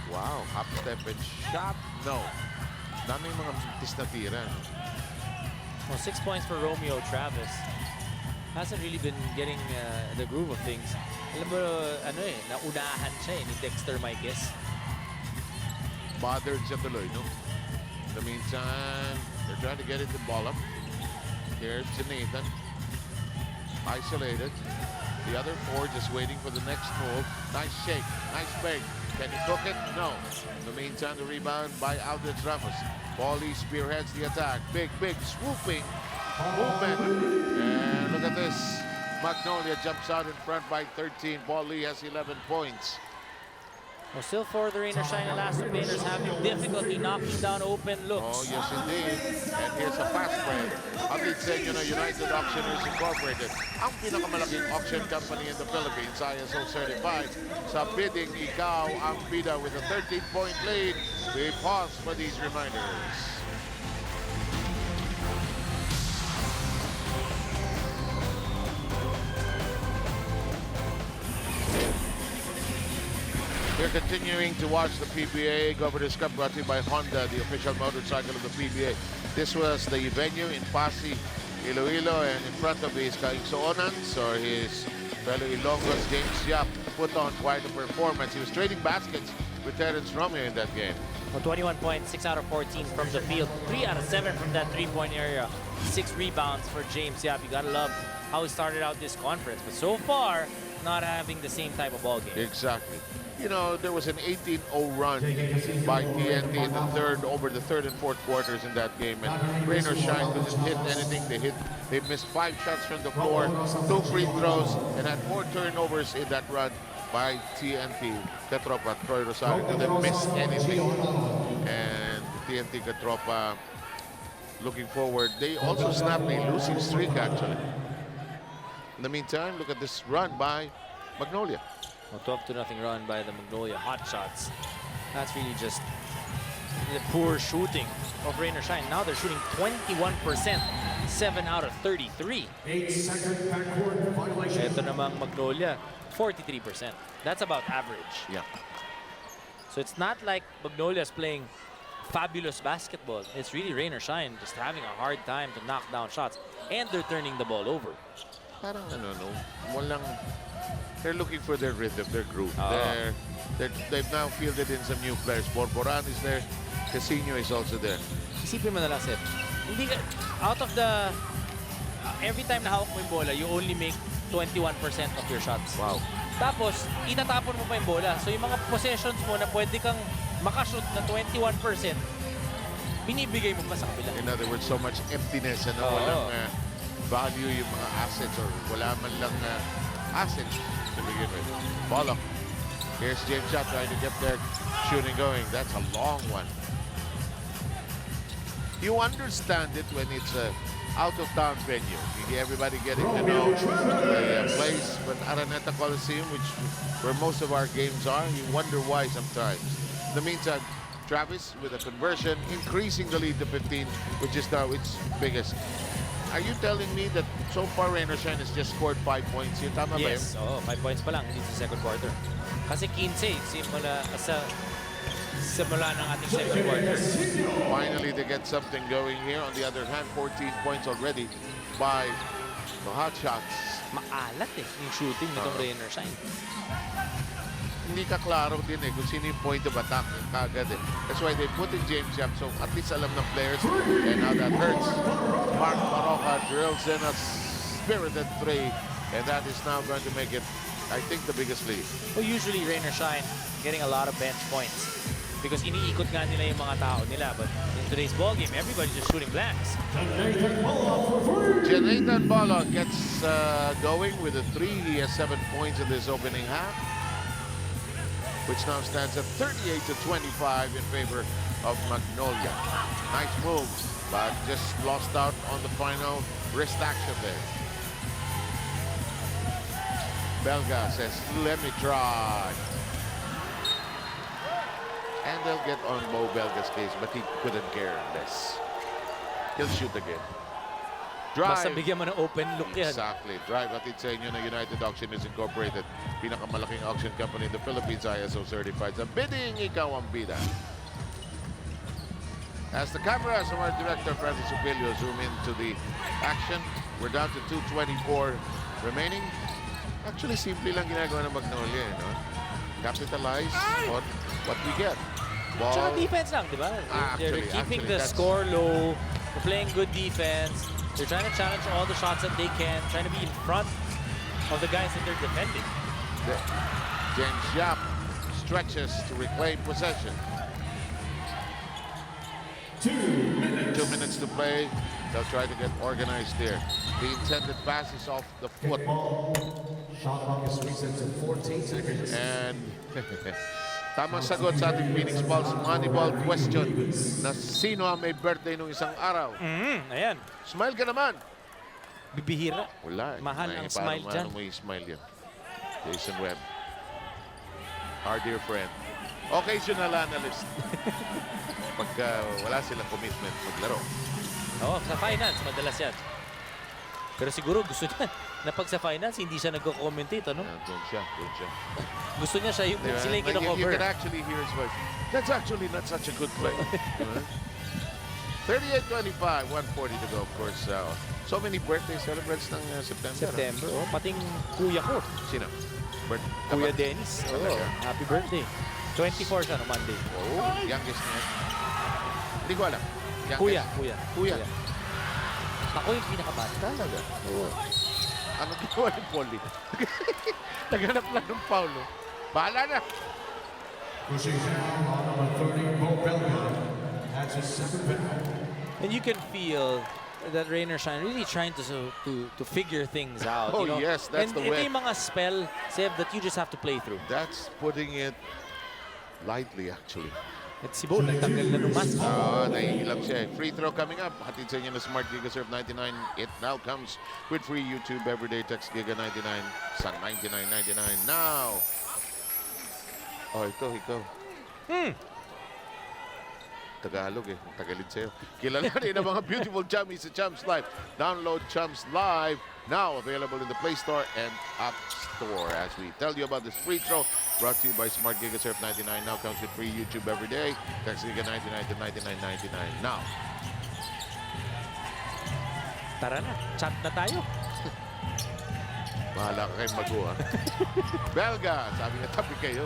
Wow, hop step and shot. No. Daming mga tis na tira. Well, 6 points for Romeo Travis. Hasn't really been getting the groove of things. Alam mo, ano eh, naunahan siya eh, ni Dexter Miguez. Bothered siya tuloy, no? In the meantime, they're trying to get it to ball up. Here's to Nathan. Isolated. The other four just waiting for the next move. Nice shake, nice fake. Can he cook it? No. In the meantime, the rebound by Aldrich Ramos. Paulie spearheads the attack. Big, swooping movement. And look at this. Magnolia jumps out in front by 13. Paulie has 11 points. Well, still for the Rainer Shine Elastic Painters having difficulty knocking down open looks. Oh, yes, indeed. And here's a fast break. Update saying, you know, United Auctioneers Incorporated, ang pinakamalaking auction company in the Philippines, ISO certified. Sa bidding, ikaw ang bida with a 13-point lead. We pause for these reminders. We're continuing to watch the PBA Governor's Cup brought to you by Honda, the official motorcycle of the PBA. This was the venue in Pasig, Iloilo, and in front of his kaingsoonans or his fellow Ilonggos, James Yap, put on quite a performance. He was trading baskets with Terence Romeo in that game. Well, 21 points, 6 out of 14 from the field, 3 out of 7 from that three-point area, 6 rebounds for James Yap. You gotta love how he started out this conference, but so far, not having the same type of ball game. Exactly. You know, there was an 18-0 run by TNT in the third and fourth quarters in that game, and Rainer Shine couldn't hit anything. They missed 5 shots from the floor, 2 free throws, and had 4 turnovers in that run by TNT. Katropa, Troy Rosario couldn't miss anything, and TNT Katropa looking forward. They also snapped a losing streak, actually. In the meantime, look at this run by Magnolia. A 12-0 run by the Magnolia Hotshots. That's really just the poor shooting of Rainer Shine. Now they're shooting 21%, 7 out of 33. 8-second backcourt violation. Ito namang Magnolia, 43%. That's about average. Yeah. So it's not like Magnolia's playing fabulous basketball. It's really Rainer Shine just having a hard time to knock down shots. And they're turning the ball over. Parang ano, no? Walang... They're looking for their rhythm, their groove. They've now fielded in some new players. Borboran is there. Casino is also there. Isipin mo na lang, Seth, hindi ka, out of the, every time na hawak mo yung bola, you only make 21% of your shots. Wow. Tapos, itatapon mo pa yung bola. So, yung mga possessions mo na pwede kang makashoot na 21%, binibigay mo pa sa kabila. In other words, so much emptiness and walang value yung mga assets or wala man lang assets to begin with. Bollock. Here's James Shot trying to get their shooting going. That's a long one. You understand it when it's a out-of-town venue. Everybody getting to know the place, but Araneta Coliseum, where most of our games are, you wonder why sometimes. In the meantime, Travis with a conversion, increasing the lead to 15, which is now its biggest. Are you telling me that so far Rain or Shine has just scored 5 points? Yung tama ba yun? Yes, 5 points pa lang hindi sa second quarter. Kasi 15 simula ng ating second quarter. Finally, they get something going here. On the other hand, 14 points already by the Hotshots. Maalat yung shooting nitong Rain or Shine. Hindi ka klaro din kung sino yung point of attack kagad That's why they put in James Yap, so at least alam ng players and how that hurts. Mark Maroca drills in a spirited 3, and that is now going to make it, I think, the biggest lead. Well, usually Rain or Shine getting a lot of bench points because iniikot nga nila yung mga tao nila, but in today's ballgame, everybody's just shooting blanks. Jonathan Bollock gets going with a 3. He has 7 points in this opening half, which now stands at 38-25 in favor of Magnolia. Nice move, but just lost out on the final wrist action there. Belga says, let me try. And they'll get on Mo Belga's case, but he couldn't care less. He'll shoot again. Basta Drive. bigyan mo ng open look yan. Exactly. Drive, hatid sa inyo na United Auction is Incorporated. Pinakamalaking auction company in the Philippines, ISO certified. Sa bidding, ikaw ang bida. As the cameras from our director, Francis Upilio, zoom into the action, we're down to 2:24 remaining. Actually, simple lang ginagawa ng Magnolia, no? Capitalize on what we get. Ball. Tsaka defense lang, di ba? They're keeping the score low. They're playing good defense. They're trying to challenge all the shots that they can, trying to be in front of the guys that they're defending. James Yap stretches to reclaim possession. 2 minutes to play. They'll try to get organized here. The intended pass is off the foot. Shot clock is reset to 14 seconds. And tamang sagot sa ating Phoenix Pulse Moneyball question na sino ang may birthday nung isang araw. Ayan. Smile ka naman. Bibihira. Wala. Mahal ang smile dyan. Paano mo i-smile yan? Jason Webb. Our dear friend. Occasional analyst. Pagka wala silang commitment maglaro. Oo, sa finals, madalas yan. Pero siguro gusto niya na pag sa finals, hindi siya nagko-commentate, ano? Doon siya. Gusto niya siya yung Diba? sila yung Like, you kino-cover. can actually hear his voice. That's actually not such a good play. 38-25, 140 to go, of course. So many birthday celebrants ng September. Oh, pating kuya ko. Sino? Kuya Dennis. Oh, happy birthday. 24 siya no Monday. Oh, youngest niya. Hindi ko alam. Kuya. Ako yung pinakabata. Talaga? Oo. Ano ginawa ng Polly? Naghanap lang ng Paulo. Bahala na. Pushing down on number 30, Mo Belga. That's his second foul. And you can feel that Rain or Shine really trying to figure things out. Oh, you know? yes, that's the ito way. yung mga spell, Seb, that you just have to play through. That's putting it lightly, actually. At si Bo, nagtanggal na ng mask. Naiilang siya. Free throw coming up. Hatid sa inyo na Smart Giga Surf 99. It now comes with free YouTube everyday text Giga 99 sa 99.99 now. Oh, ito. Tagalog Tagalid sa'yo. Kilala rin ang mga beautiful chummies sa Chums Live. Download Chums Live now available in the Play Store and App Store. As we tell you about this free throw brought to you by Smart Giga Surf 99 now comes with free YouTube every day. Text Giga 99 to 99.99 now. Tara na, chat na tayo. Bahala ka kay Mago, ha? Belga, sabi nga tabi kayo.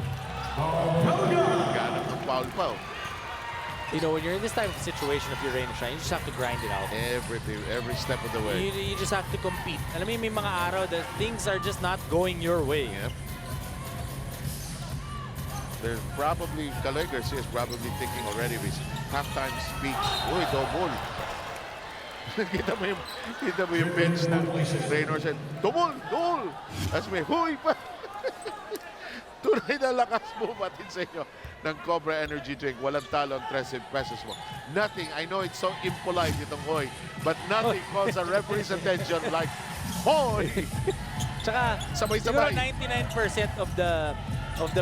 Ganap ng foul pa, You know, when you're in this type of situation, if you're rain or shine, you just have to grind it out. Every step of the way. You just have to compete. Alam mo, may mga araw that things are just not going your way. Yep. There's probably, Kaloy Garcia is probably thinking already of his halftime speech. Uy, double. kita mo yung bench na Raynor said, double. Tapos may, huy pa. Tunay na lakas mo batid sa inyo ng Cobra Energy Drink. Walang talo ang 13 pesos mo. Nothing, I know it's so impolite itong hoy, but nothing calls a referee's attention like hoy! Tsaka, Sabay-sabay. siguro 99% of the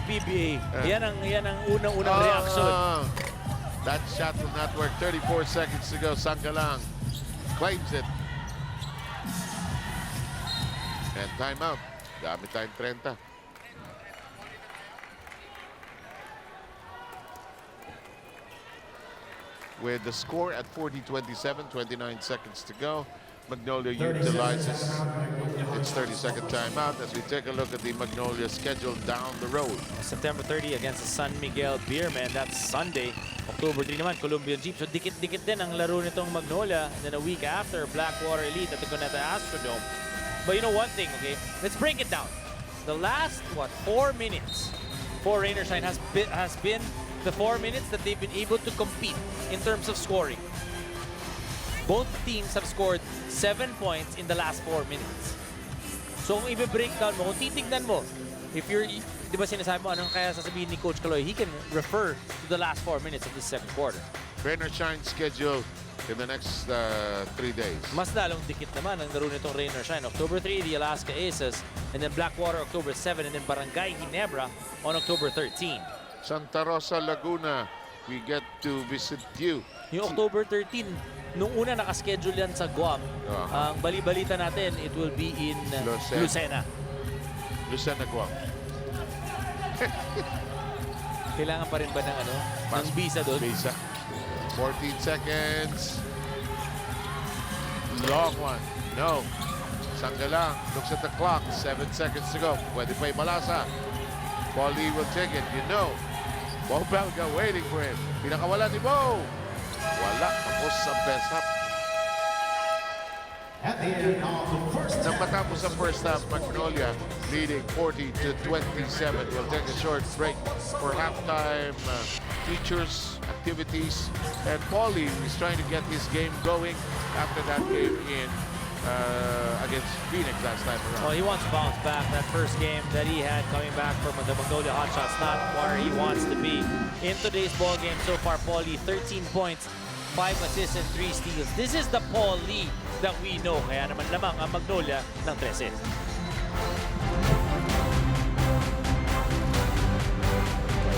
PBA, yan ang unang-unang reaction. That shot will not work. 34 seconds to go. Sanggalang claims it. And timeout. Gamit tayong 30. With the score at 40-27, 29 seconds to go. Magnolia utilizes its 30-second timeout as we take a look at the Magnolia schedule down the road. September 30 against the San Miguel Beermen. That's Sunday. October 3 naman, Colombian Jeep. So dikit-dikit din ang laro nitong Magnolia. And then a week after, Blackwater Elite at the Cuneta Astrodome. But you know one thing, okay? Let's break it down. The last, 4 minutes for Rain or Shine has been the 4 minutes that they've been able to compete in terms of scoring. Both teams have scored 7 points in the last 4 minutes. So kung i-breakdown mo, kung titignan mo, if you're, di ba sinasabi mo, anong kaya sasabihin ni Coach Kaloy, he can refer to the last 4 minutes of the second quarter. Rain or Shine schedule in the next 3 days. Mas lalong dikit naman ang laro nitong Rain or Shine. October 3, the Alaska Aces, and then Blackwater October 7, and then Barangay Ginebra on October 13. Santa Rosa, Laguna, we get to visit you. Yung October 13, nung una nakaschedule yan sa Guam, ang bali-balita natin, it will be in Lucena. Lucena, Guam. Kailangan pa rin ba ng ng visa doon? Visa. 14 seconds. Long one. No. Sanggalang looks at the clock. 7 seconds to go. Pwede pa imalasa. Paulie will take it. You know. Bo Belga waiting for him. Pinakawala ni Bo. Wala. Tapos sa best half. Nang matapos ang first half, Magnolia leading 40-27. We'll take a short break for halftime features, activities. And Paulie is trying to get his game going after that game in against Phoenix last time around. Well, he wants to bounce back. That first game that he had coming back from the Magnolia Hotshots, not where he wants to be. In today's ball game so far, Paulie, 13 points, 5 assists and 3 steals. This is the Paulie that we know. Kaya naman lamang ang Magnolia ng 13.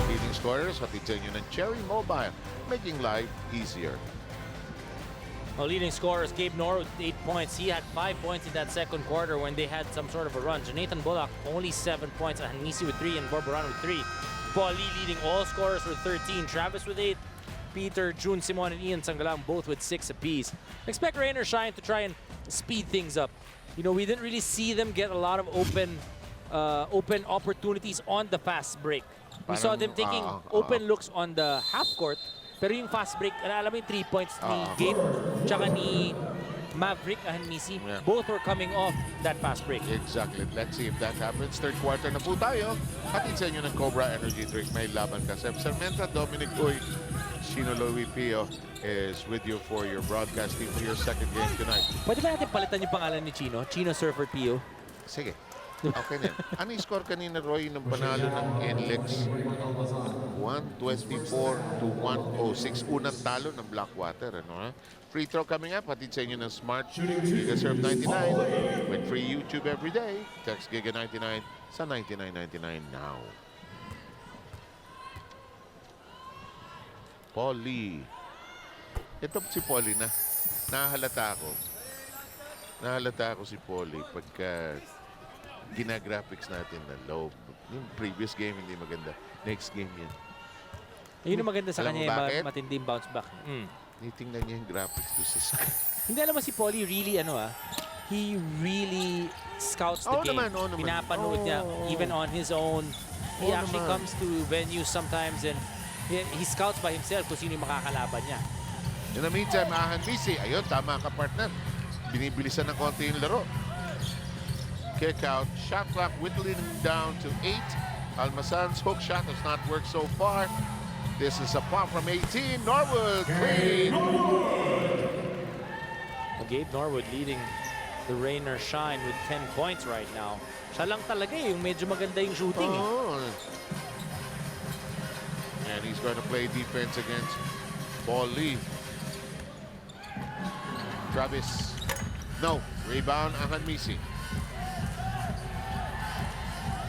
Leading scorers, hatid sa inyo ng Cherry Mobile, making life easier. Well, leading scorers, Gabe Nor with 8 points. He had 5 points in that second quarter when they had some sort of a run. Jonathan Bullock, only 7 points. Hanisi with 3 and Borboran with 3. Paulie leading all scorers with 13. Travis with 8. Peter, June Simon, and Ian Sanggalang both with 6 apiece. Expect Rain or Shine to try and speed things up. You know, we didn't really see them get a lot of open opportunities on the fast break. We saw them taking open looks on the half court. Pero yung fast break, alam mo yung 3 points ni Gabe, tsaka ni Maverick Hanmisi, both were coming off that fast break. Exactly. Let's see if that happens. Third quarter na po tayo. Hatid sa inyo ng Cobra Energy Drink. May laban ka. Seb Sarmenta, Dominic Uy, Shino Louis Pio is with you for your broadcast team for your second game tonight. Pwede ba natin palitan yung pangalan ni Chino? Chino Surfer Pio? Sige. Okay na. Ano yung score kanina, Roy, ng panalo ng NLEX? 124-106. Unang talo ng Blackwater. Ano, ha? Free throw coming up. Hatid sa inyo ng Smart Giga Serve 99 with free YouTube every day. Text Giga 99 sa 99.99 now. Paulie. Ito si Paulie na. Nahalata ako. Nahalata ako si Paulie pagka gina-graphics natin na low. Yung previous game hindi maganda. Next game yan. Yun yung maganda sa Alam mo kanya, bakit? matinding bounce back. Nitingnan niya yung graphics to sa screen. Hindi alam mo si Paulie really he really scouts the game. Naman. Pinapanood niya even on his own. He actually comes to venues sometimes and he scouts by himself kung sino yung makakalaban niya. In the meantime, Ahan Misi, ayun, tama ka partner. Binibilisan ng konti yung laro. Kick out, shot clock whittling down to 8. Almasan's hook shot has not worked so far. This is a pop from 18. Norwood clean. Gabe Norwood leading the rain or shine with 10 points right now. Siya lang talaga yung medyo maganda yung shooting. Oh. And he's going to play defense against Paul Lee. Travis. No. Rebound, Ahan Misi.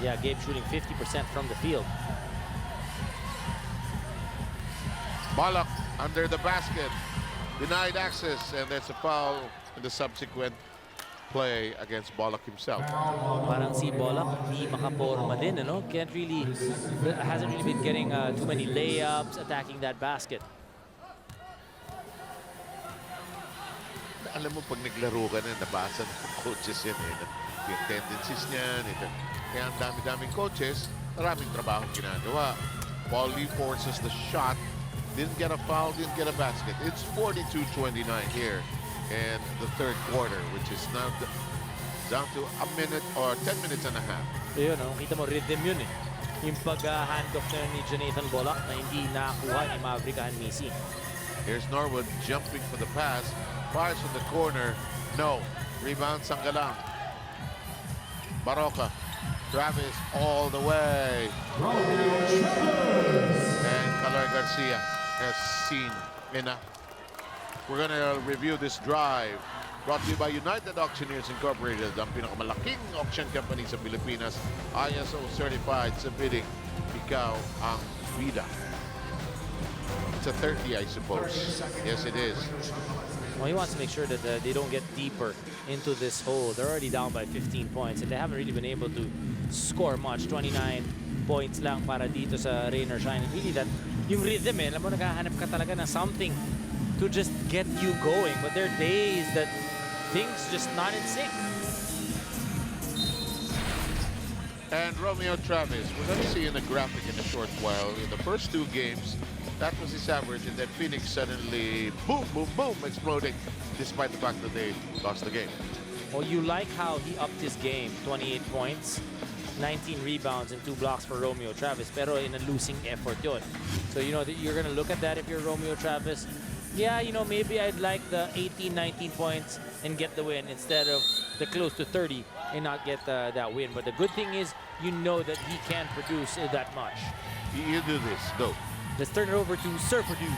Yeah, Gabe shooting 50% from the field. Bollock under the basket. Denied access, and that's a foul in the subsequent play against Bollock himself. Parang si Bollock hindi makaporma din, ano? Hasn't really been getting too many layups, attacking that basket. Alam mo, pag naglaro ka na, nabasa ng coaches yan eh. Yung tendencies niyan. Kaya ang dami-daming coaches, maraming trabaho ginagawa. Paul Lee forces the shot. Didn't get a foul, didn't get a basket. It's 42-29 here in the third quarter, which is now down to a minute or 10 minutes and a half. Ayun, no? Kita mo, rhythm yun eh. Yung pag-handoff na ni Jonathan Bollock na hindi nakakuha ni Maverick Misi. Here's Norwood jumping for the pass. Fires from the corner. No. Rebound, Sanggalang. Baroka. Travis all the way. And Caloy Garcia has seen enough. We're going to review this drive. Brought to you by United Auctioneers Incorporated, ang pinakamalaking auction company sa Pilipinas. ISO certified sa bidding. Ikaw ang bida. It's a 30, I suppose. Yes, it is. Well, he wants to make sure that they don't get deeper into this hole. They're already down by 15 points, and they haven't really been able to score much. 29 points lang para dito sa rain or shine. And really, that yung rhythm eh, alam mo, naghahanap ka talaga ng something to just get you going. But there are days that things just not in sync. And Romeo Travis, we're going to see in the graphic in a short while. In the first two games, that was his average, and then Phoenix suddenly, boom, boom, boom, exploding, despite the fact that they lost the game. Well, you like how he upped his game. 28 points, 19 rebounds, and 2 blocks for Romeo Travis, pero in a losing effort yun. So, you know, you're going to look at that if you're Romeo Travis. Yeah, you know, maybe I'd like the 18, 19 points and get the win instead of the close to 30 and not get that win. But the good thing is, you know that he can produce that much. You do this, go. Let's turn it over to Sir Purdue.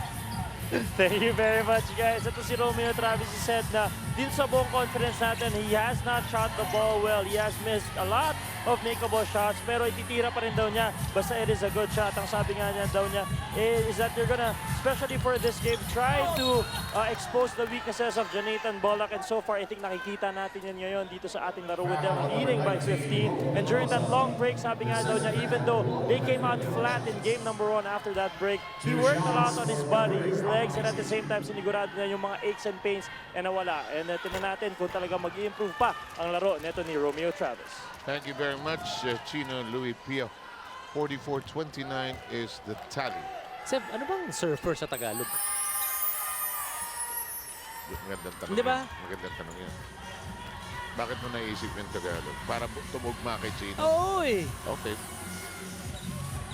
Thank you very much, guys. Ito si Romeo Travis, he said na dito sa buong conference natin, he has not shot the ball well. He has missed a lot of makeable shots, pero ititira pa rin daw niya. Basta it is a good shot. Ang sabi nga niya daw niya is that you're gonna, especially for this game, try to expose the weaknesses of Jonathan Bollock. And so far, I think nakikita natin yan ngayon dito sa ating laro with them leading by 15. And during that long break, sabi nga daw niya, even though they came out flat in game number 1 after that break, he worked a lot on his body, his legs, and at the same time, sinigurado niya yung mga aches and pains na nawala. And tingnan natin kung talaga mag-i-improve pa ang laro neto ni Romeo Travis. Thank you very much, Chino Louis Pio. 44-29 is the tally. Seb, ano bang surfer sa Tagalog? Magandang tanong Di ba? yan. Magandang tanong yan. Bakit mo naisip yung Tagalog? Para tumugma kay Chino. Oo eh. Okay.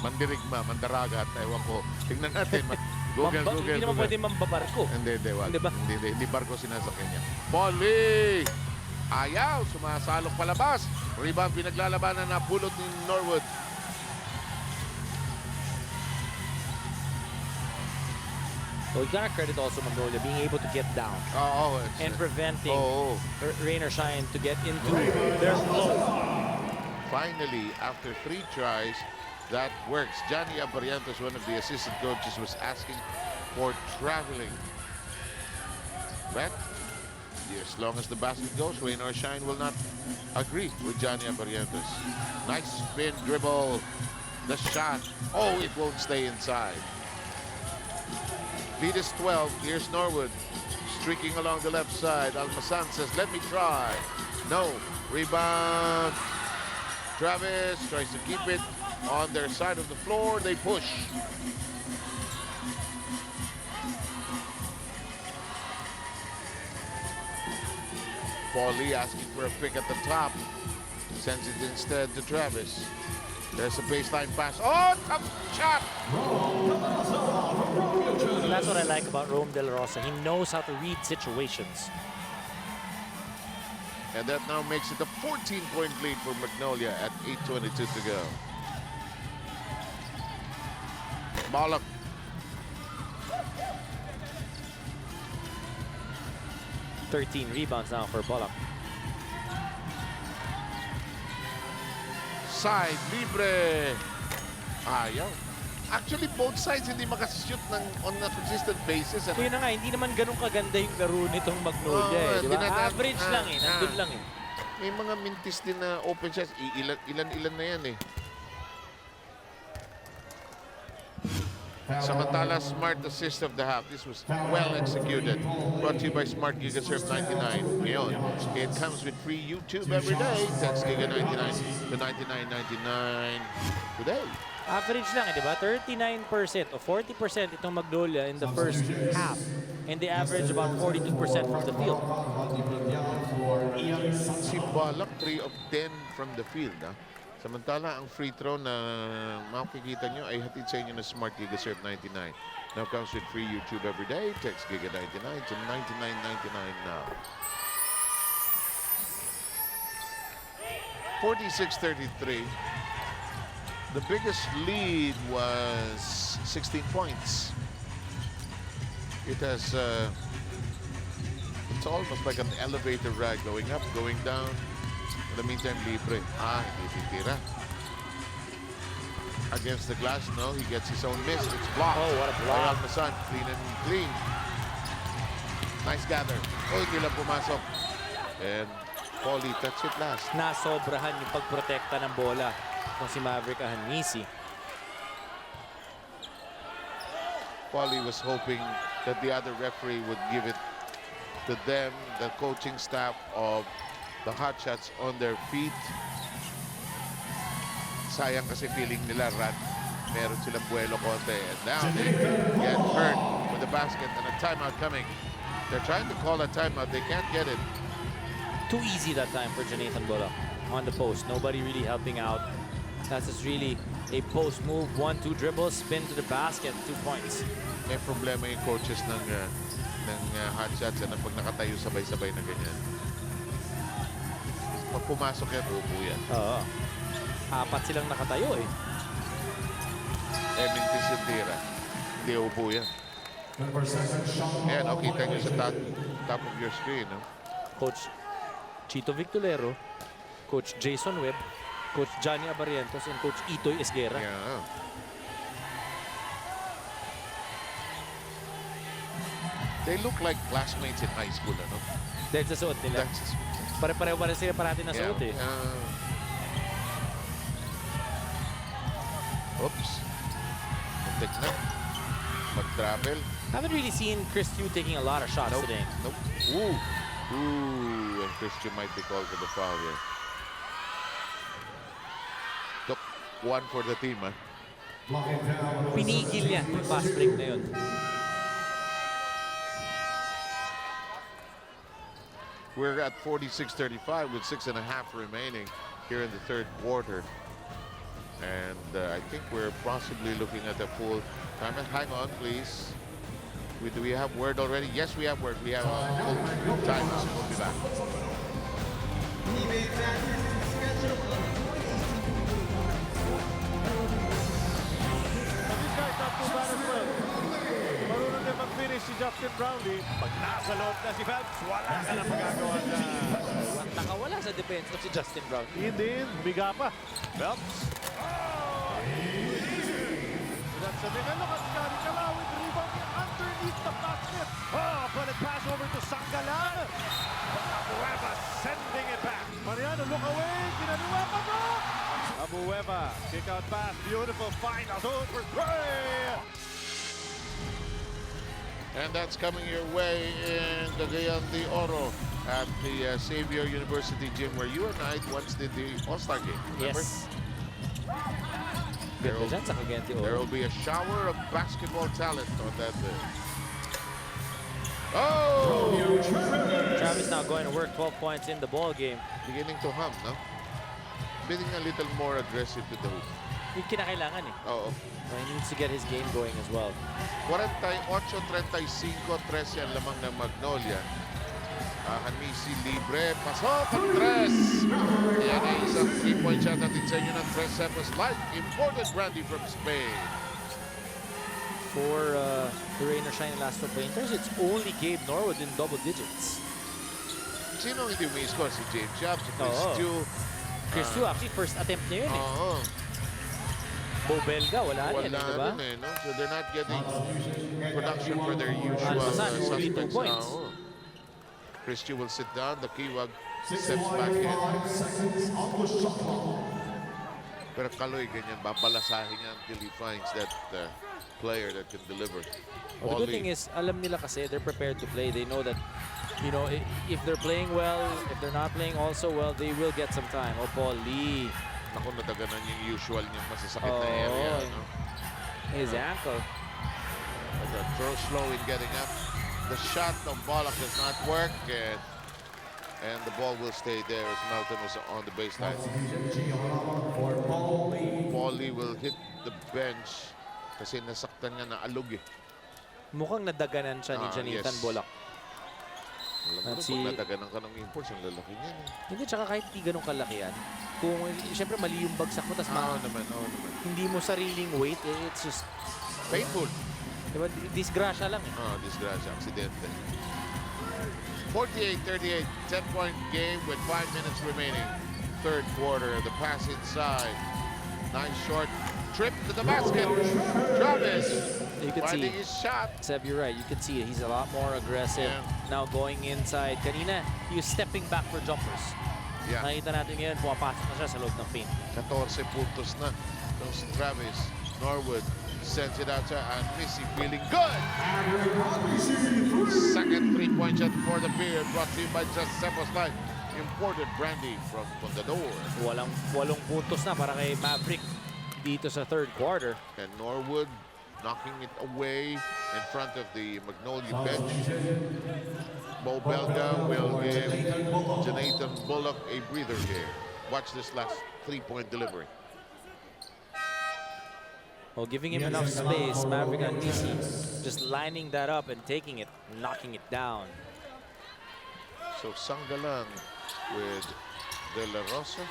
Mandirigma, mandaragat, ewan ko. Tingnan natin. Google. Hindi naman pwede mambabarko. Hindi, wag. Diba? Hindi barko sinasakyan niya. Polly! Ayaw, sumasalok palabas. Rebound, pinaglalabanan na pulot ni Norwood. Well, you gotta credit also Magnolia being able to get down and preventing rain or shine to get into their flow. Finally, after 3 tries, that works. Johnny Abarientos, one of the assistant coaches, was asking for traveling. But as long as the basket goes, rain or shine will not agree with Johnny Abarientos. Nice spin dribble. The shot. Oh, it won't stay inside. Lead is 12. Here's Norwood streaking along the left side. Almasan says, let me try. No. Rebound. Travis tries to keep it on their side of the floor. They push. Paulie asking for a pick at the top. Sends it instead to Travis. There's a baseline pass. Oh, tough shot! That's what I like about Rome De La Rosa. He knows how to read situations. And that now makes it a 14-point lead for Magnolia at 8:22 to go. Bollock. 13 rebounds now for Bollock. Side, libre. Ayaw. Actually, both sides hindi makashoot on a consistent basis. So yun na nga, hindi naman ganun kaganda yung laro nitong Magnolia. Di ba? Average lang eh, nandun lang eh. May mga mintis din na open shots. Ilan na yan eh. Samantala, Smart assist of the half. This was well executed. Brought to you by Smart GigaSurf 99. Ngayon, it comes with free YouTube every day. Text Giga99 to 99.99 today. Average lang eh, di ba? 39% o 40% itong Magnolia in the first half. And they average about 42% from the field. Si Balak, 3 of 10 from the field. Samantala, ang free throw na makikita nyo ay hatid sa inyo na Smart GigaSurf 99. Now comes with free YouTube every day. Text Giga99 to 99.99 now. 46-33. The biggest lead was 16 points. It has, it's almost like an elevator ride going up, going down. In the meantime, libre. Hindi titira. Against the glass, no, he gets his own miss. It's blocked. Oh, what a block. Almasan, clean and clean. Nice gather. Oh, hindi lang pumasok. And Paulie, touch it last. Nasobrahan yung pagprotekta ng bola kung si Maverick Ahanisi. Paulie was hoping that the other referee would give it to them, the coaching staff of the Hotshots on their feet. Sayang kasi feeling nila meron silang buwelo konti. And now they get hurt with the basket and a timeout coming. They're trying to call a timeout. They can't get it. Too easy that time for Jonathan Bollock on the post. Nobody really helping out. That's just really a post move. 1-2 dribble, spin to the basket, 2 points. May problema yung coaches ng Hotshots na pag nakatayo sabay-sabay na ganyan. Pag pumasok yan, upo yan. Oo. Apat silang nakatayo eh. Mintis yung tira. Hindi upo yan. Ayan, kita nyo sa top of your screen. No? Coach Chito Victolero, Coach Jason Webb, Coach Johnny Abarientos, and Coach Itoy Esguerra. Yeah. They look like classmates in high school, ano? Dahil sa suot nila. Pare-pareho pa rin sila parati na suot eh. Oops. Muntik na. Mag-travel. Haven't really seen Chris Yu taking a lot of shots today. Nope. Ooh. Ooh. And Chris Yu might be called for the foul here. Took one for the team, huh? Pinigil niya yung fast break na yun. We're at 46-35 with 6.5 remaining here in the third quarter. And I think we're possibly looking at a full time. Hang on, please. Do we have word already? Yes, we have word. We have a full time. So we'll be back. This guy's not too bad as well. Marunong din mag-finish si Justin Brownlee. Pag nasa loob na si Phelps, wala ka na magagawa dyan. Nakawala sa defense of si Justin Brown. Hindi, humiga pa. Phelps. That's a big look at Scotty Cala with rebound underneath the basket. Oh, but it pass over to Sangalan. Abueva sending it back. Mariano, look away. Ginagawa pa mo. Abueva, kick out pass. Beautiful final zone for three. And that's coming your way in Cagayan de Oro at the Xavier University gym where you and I once did the All-Star game. Remember? Yes. Ganda dyan sa Cagayan de There Oro. will be a shower of basketball talent on that day. Oh! Travis now going to work 12 points in the ball game. Beginning to hum, no? Being a little more aggressive to the hoop. Yung kinakailangan eh. Oo. So he needs to get his game going as well. 48-35, 13 ang lamang ng Magnolia. Hanmisi libre, pasok ang tres. Yan ay isang 3-point shot natin sa inyo ng Tres Cepos Light, imported brandy from Spain. For the Rain or Shine last 2 painters, it's only Gabe Norwood in double digits. Sino hindi umi-score? Si James Yap, si Chris Oo. Stew. Chris Yu, actually first attempt niya yun eh. Oo. Bo Belga, wala rin, Wala di ba? rin eh, no? So they're not getting production for their usual Almasan, only 2 suspects. points. Oo. Chris Stew will sit down. The Kiwag steps back in. Pero Kaloy, ganyan, babalasahin niya until he finds that player that can deliver. Well, the good thing is, alam nila kasi they're prepared to play. They know that, you know, if they're playing well, if they're not playing also well, they will get some time. O Paul Lee, Naku, nadaganan yung usual niyang masasakit na area. No? his ankle. But the throw slow in getting up. The shot of Bollock does not work, and the ball will stay there as Melton was on the baseline. Paul Lee will hit the bench kasi nasaktan niya na alog eh. Mukhang nadaganan siya ni Jonathan yes. Bullock. Alam mo, At pag nadaganan ka ng imports, ang lalaki niyan eh. Hindi, tsaka kahit di ganun kalaki yan. Kung, siyempre, mali yung bagsak mo, tas Oo naman. hindi mo sariling weight, it's just, Painful. diba, disgrasya lang eh. Disgrasya, aksidente. 48-38, 10-point game with 5 minutes remaining. Third quarter, the pass inside. Nice short trip to the basket. Travis You could see, finding his shot. Seb, you're right. You can see he's a lot more aggressive. Yeah. Now going inside. Kanina, he was stepping back for jumpers. Yeah, Nakita natin ngayon, pumapasok na siya sa loob ng paint. 14 puntos na. Those Travis Norwood sends it out and Missy feeling good. Second 3-point shot for the period brought to you by Just Cepos Light. Imported brandy from Condador. Walang 8 puntos na para kay Maverick dito sa third quarter. And Norwood knocking it away in front of the Magnolia bench. Bo Belga will give Jonathan Bullock a breather here. Watch this last 3-point delivery. Well, giving him enough space, Maverick and Nisi just lining that up and taking it, knocking it down. So Sangalang with De La Rosa,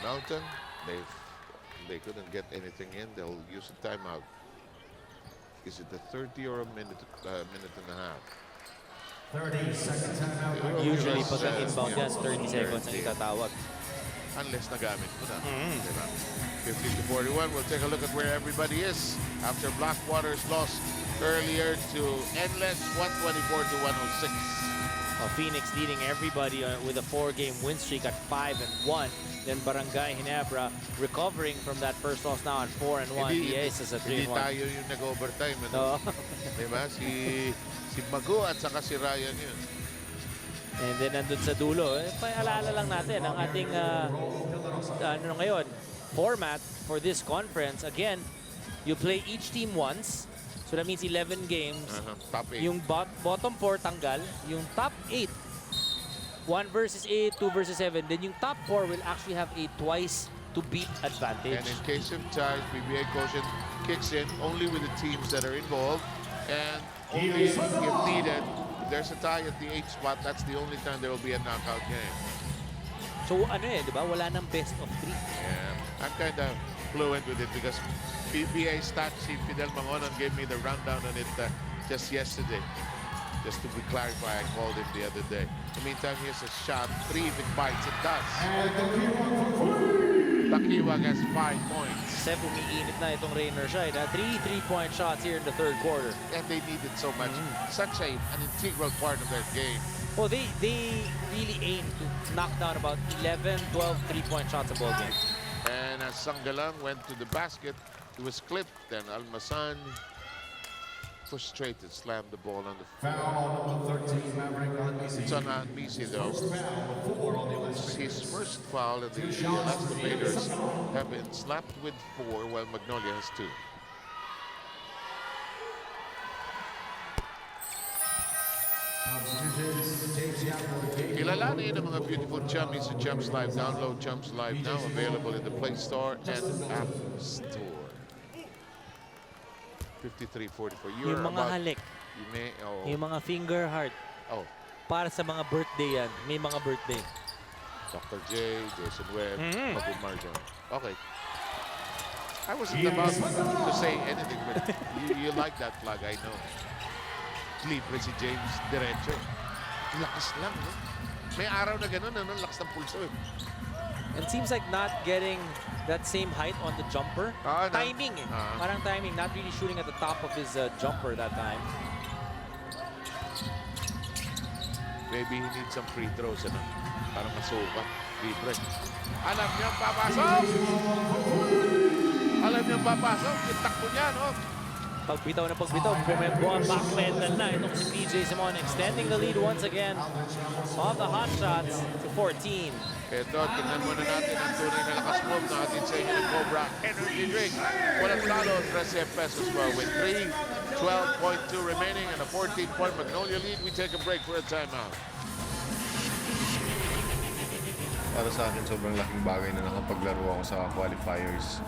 Mountain, they couldn't get anything in. They'll use a timeout. Is it a 30 or a minute and a half? 30-second timeout. Usually, pag ang inbound yan, 30 seconds ang itatawag. Unless nagamit mo na. Diba? 50-41. We'll take a look at where everybody is after Blackwater's loss earlier to Endless, 124-106. Phoenix leading everybody with a 4-game win streak at 5-1. Then Barangay Ginebra recovering from that first loss now at 4-1. The Aces at 3-1. Hindi tayo yung nag-overtime. No. Diba? Si Mago at saka si Ryan yun. And then nandun sa dulo, paalala lang natin ang ating ngayon, format for this conference. Again, you play each team once. So that means 11 games. Top 8. Yung bottom 4 tanggal. Yung top 8, 1 versus 8, 2 versus 7. Then yung top 4 will actually have a twice to beat advantage. And in case of ties, PBA quotient kicks in only with the teams that are involved. And only if needed, if there's a tie at the 8th spot, that's the only time there will be a knockout game. So ano di ba? Wala nang best of 3. Yeah, I'm kind of fluent with it because PBA stat sheet Fidel Mangonan gave me the rundown on it just yesterday. Just to be clarified, I called him the other day. In the meantime, here's a shot. 3 if it bites, it does. Takiwag has 5 points. Seb, umiinit na itong Rainer Shine. 3 3-point shots here in the third quarter. And they need it so much. Such an integral part of their game. Well, they really aim to knock down about 11, 12 3-point shots a ball game. And as Sangalang went to the basket, it was clipped, and Almasan frustrated, slammed the ball on the floor. Foul on number 13, Maverick Hanmisi. It's on Hanmisi though. His first foul, and the Estimators have been slapped with 4, while Magnolia has 2. Kilalanin ang mga beautiful chummies sa Chums Live. Download Chums Live now. Available in the Play Store and App Store. 53-44. Yung mga halik, You may, yung mga finger heart, oh, para sa mga birthday yan. May mga birthday. Dr. J, Jason Webb, Babu Marjan. Okay. I wasn't about to say anything, but you like that flag, I know. Libre si James diretso. Lakas lang, no? May araw na gano'n, ano? Lakas ng pulso, eh. And seems like not getting that same height on the jumper. No. Timing, eh. Parang timing. Not really shooting at the top of his jumper that time. Maybe he needs some free throws, ano? Para masukat. Libre. Alam niyang papasok! Alam niyang papasok. Yung takbo niya, no? Pagbitaw na pagbitaw, bumembo ang backpedal na itong si PJ Simon, extending the lead once again of the Hotshots to 14. Ito, tingnan muna natin ang tunay na lakas move na atin sa inyo ng Cobra Energy Drink. Walang talo, 13 pesos pa with 3:12.2 remaining and a 14-point Magnolia lead. We take a break for a timeout. Para sa akin, sobrang laking bagay na nakapaglaro ako sa qualifiers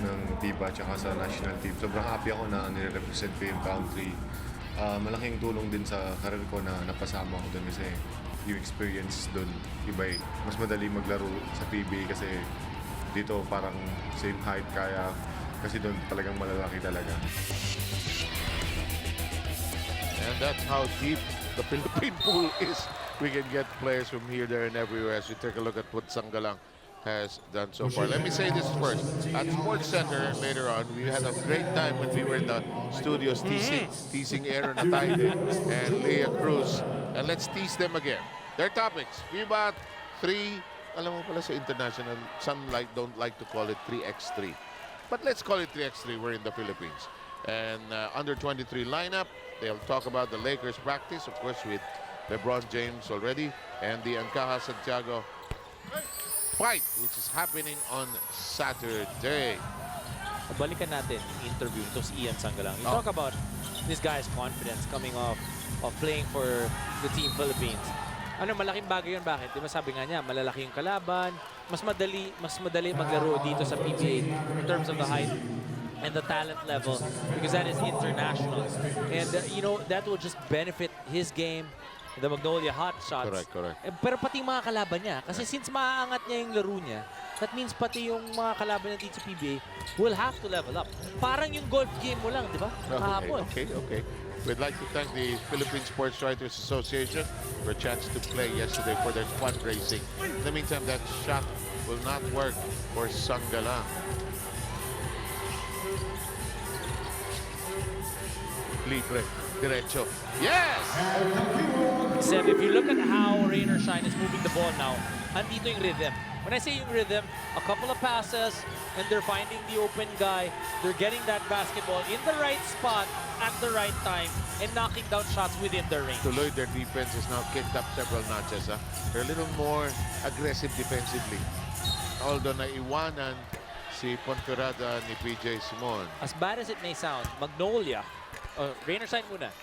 ng FIBA at sa national team. Sobrang happy ako na nire-represent ko yung country. Malaking tulong din sa karir ko na napasama ako doon kasi yung experience doon, iba eh. Mas madali maglaro sa PBA kasi dito parang same height kaya kasi doon talagang malalaki talaga. And that's how deep the Philippine pool is. We can get players from here, there, and everywhere as we take a look at what Sanggalang has done so far. Let me say this first. At Sports Center later on, we had a great time when we were in the studios teasing Aaron Ataide and Leah Cruz. And let's tease them again. Their topics, FIBA 3, alam mo pala sa international, some don't like to call it 3x3. But let's call it 3x3, we're in the Philippines. And under 23 lineup, they'll talk about the Lakers practice, of course, with LeBron James already, and the Ancaja Santiago fight, which is happening on Saturday. Balikan natin yung interview ito si Ian Sanggalang. You talk about this guy's confidence coming off of playing for the Team Philippines. Ano, malaking bagay yun. Bakit? Diba sabi nga niya, malalaki yung kalaban, mas madali maglaro dito sa PBA in terms of the height and the talent level because that is international. And, you know, that will just benefit his game, the Magnolia Hotshots. Correct. Pero pati yung mga kalaban niya. Kasi since maaangat niya yung laro niya, that means pati yung mga kalaban natin sa PBA will have to level up. Parang yung golf game mo lang, di ba? Kahapon. Okay. We'd like to thank the Philippine Sports Writers Association for a chance to play yesterday for their fundraising. In the meantime, that shot will not work for Sanggalang. Libre. Derecho. Yes! Seb, if you look at how Rain or Shine is moving the ball now, andito yung rhythm. When I say yung rhythm, a couple of passes, and they're finding the open guy. They're getting that basketball in the right spot at the right time and knocking down shots within the range. Tuloy, their defense is now kicked up several notches. They're a little more aggressive defensively. Although naiwanan si Ponferrada ni PJ Simon. As bad as it may sound, Magnolia, Rain or Shine muna,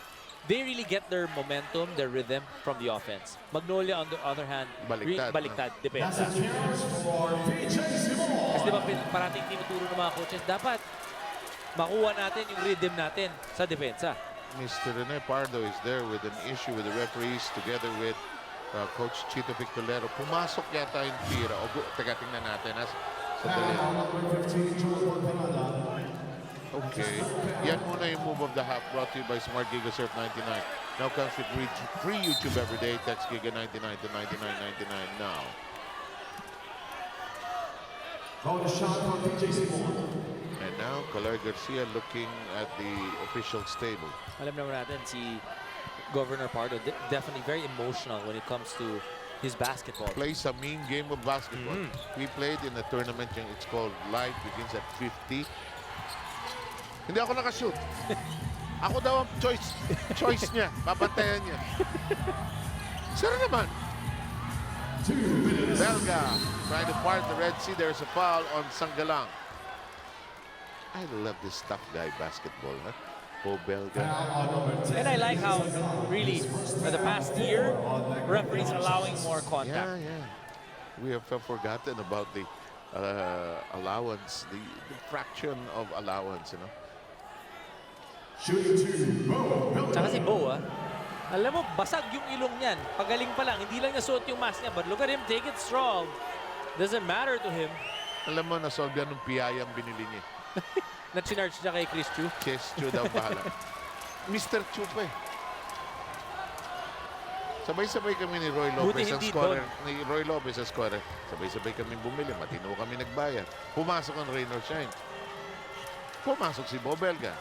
they really get their momentum, their rhythm from the offense. Magnolia, on the other hand, baliktad, depensa. Kasi diba parating tinuturo ng mga coaches, dapat makuha natin yung rhythm natin sa depensa. Mr. Rene Pardo is there with an issue with the referees together with Coach Chito Victorero. Pumasok yata yung tira. Teka, tingnan natin. Sandali. Okay. Yan muna yung move of the half brought to you by Smart Giga Surf 99. Now comes with free YouTube every day. Text Giga 99 to 99.99 now. And now, Calar Garcia looking at the official stable. Alam naman natin, si Governor Pardo definitely very emotional when it comes to his basketball. Plays a mean game of basketball. We played in a tournament, it's called Live, begins at 50. Hindi ako nakashoot. Ako daw ang choice niya. Babantayan niya. Sir naman. Belga trying to part the Red Sea. There's a foul on Sanggalang. I love this tough guy basketball. Pobelga. And I like how, really, for the past year, referees allowing more contact. Yeah. We have forgotten about the allowance, the fraction of allowance, you know. Tsaka si Bo, alam mo, basag yung ilong niyan. Pagaling pa lang, hindi lang niya suot yung mask niya. But look at him, take it strong. Doesn't matter to him. Alam mo, nasolve yan ng piyayang binili niya. Na-chinarge niya kay Chris Chu. Chess Chu daw bahala. Mr. Chu pa eh. Sabay-sabay kami ni Roy Buti Lopez ang hindi scorer. Ni Roy Lopez ang scorer. Sabay-sabay kami bumili. Matino kami nagbayad. Pumasok ang rain or shine. Pumasok si Bobelga.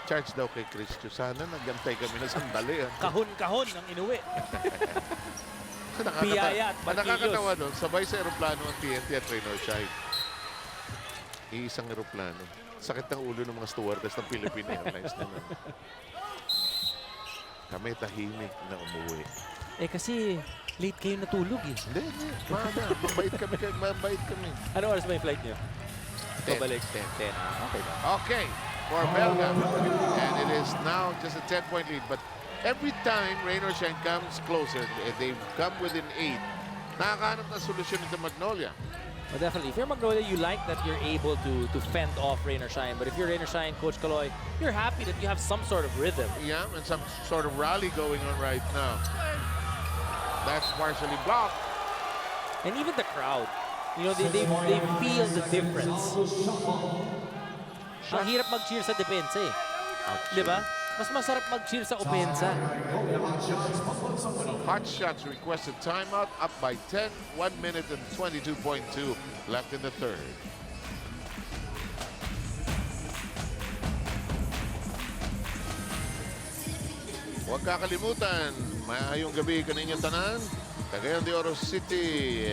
Charge daw kay Chris Chu. Sana nagantay kami na sandali. Kahon-kahon ang inuwi. Piyaya at nakakatawa doon, sabay sa aeroplano ang TNT at rain or shine. Iisang aeroplano. Sakit ng ulo ng mga stewardess ng Philippine Airlines naman. Kami tahimik na umuwi. Eh kasi late kayo natulog eh. Hindi. Maaga. Mabait kami. Ano oras ba yung flight niyo? 10. Pabalik. 10. Okay ba? Okay. For Belga. And it is now just a 10-point lead. But every time rain or shine comes closer, they've come within 8. Nakakahanap ng solusyon ito Magnolia. Well, definitely. If you're Magnolia, you like that you're able to fend off rain or shine. But if you're rain or shine, Coach Kaloy, you're happy that you have some sort of rhythm. Yeah, and some sort of rally going on right now. That's partially blocked. And even the crowd, you know, they feel the difference. Ang hirap mag-cheer sa depensa eh. Di ba? Mas masarap mag-cheer sa opensa. Hotshots requested timeout, up by 10, 1 minute and 22.2 left in the third. Huwag kakalimutan, maayong gabi kaninyong tanan. Cagayan de Oro City,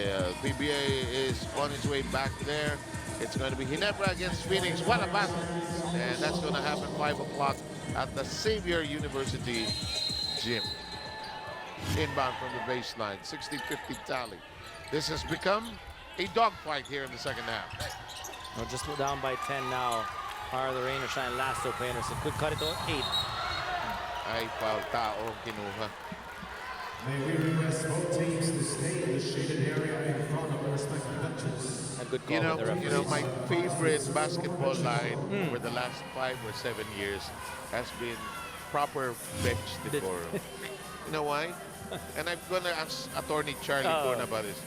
PBA is on its way back there. It's going to be Ginebra against Phoenix. What a battle! And that's going to happen 5 o'clock at the Xavier University gym. Inbound from the baseline, 60-50 tally. This has become a dogfight here in the second half. Well, just down by 10 now. Are the rain or shine last openers? It could cut it to 8. Ay, foul tao ang kinuha. May we request both teams to stay in the shaded area in front of their respective benches. A good call by the referees. You know, my favorite basketball line for the last 5 or 7 years has been proper bench decorum. You know why? And I'm gonna ask Attorney Charlie Corn about this.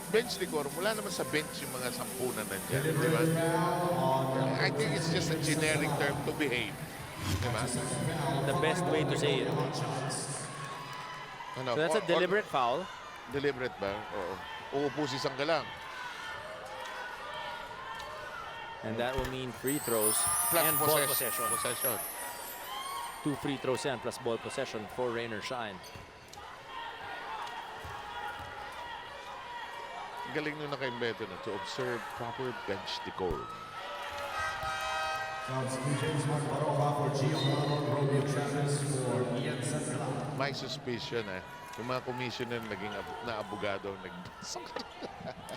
Bench decorum, wala naman sa bench yung mga sampunan nandiyan, di ba? I think it's just a generic term to behave. Di ba? The best way to say it. Ano, So that's a deliberate foul. Deliberate ba? Oo. Uupo si Sanggalang. And that will mean free throws Plus and ball possession. Possession. 2 free throws yan plus ball possession for rain or shine. Galing nung naka-imbeto na to observe proper bench decorum. My suspicion yung mga commissioner naging na abogado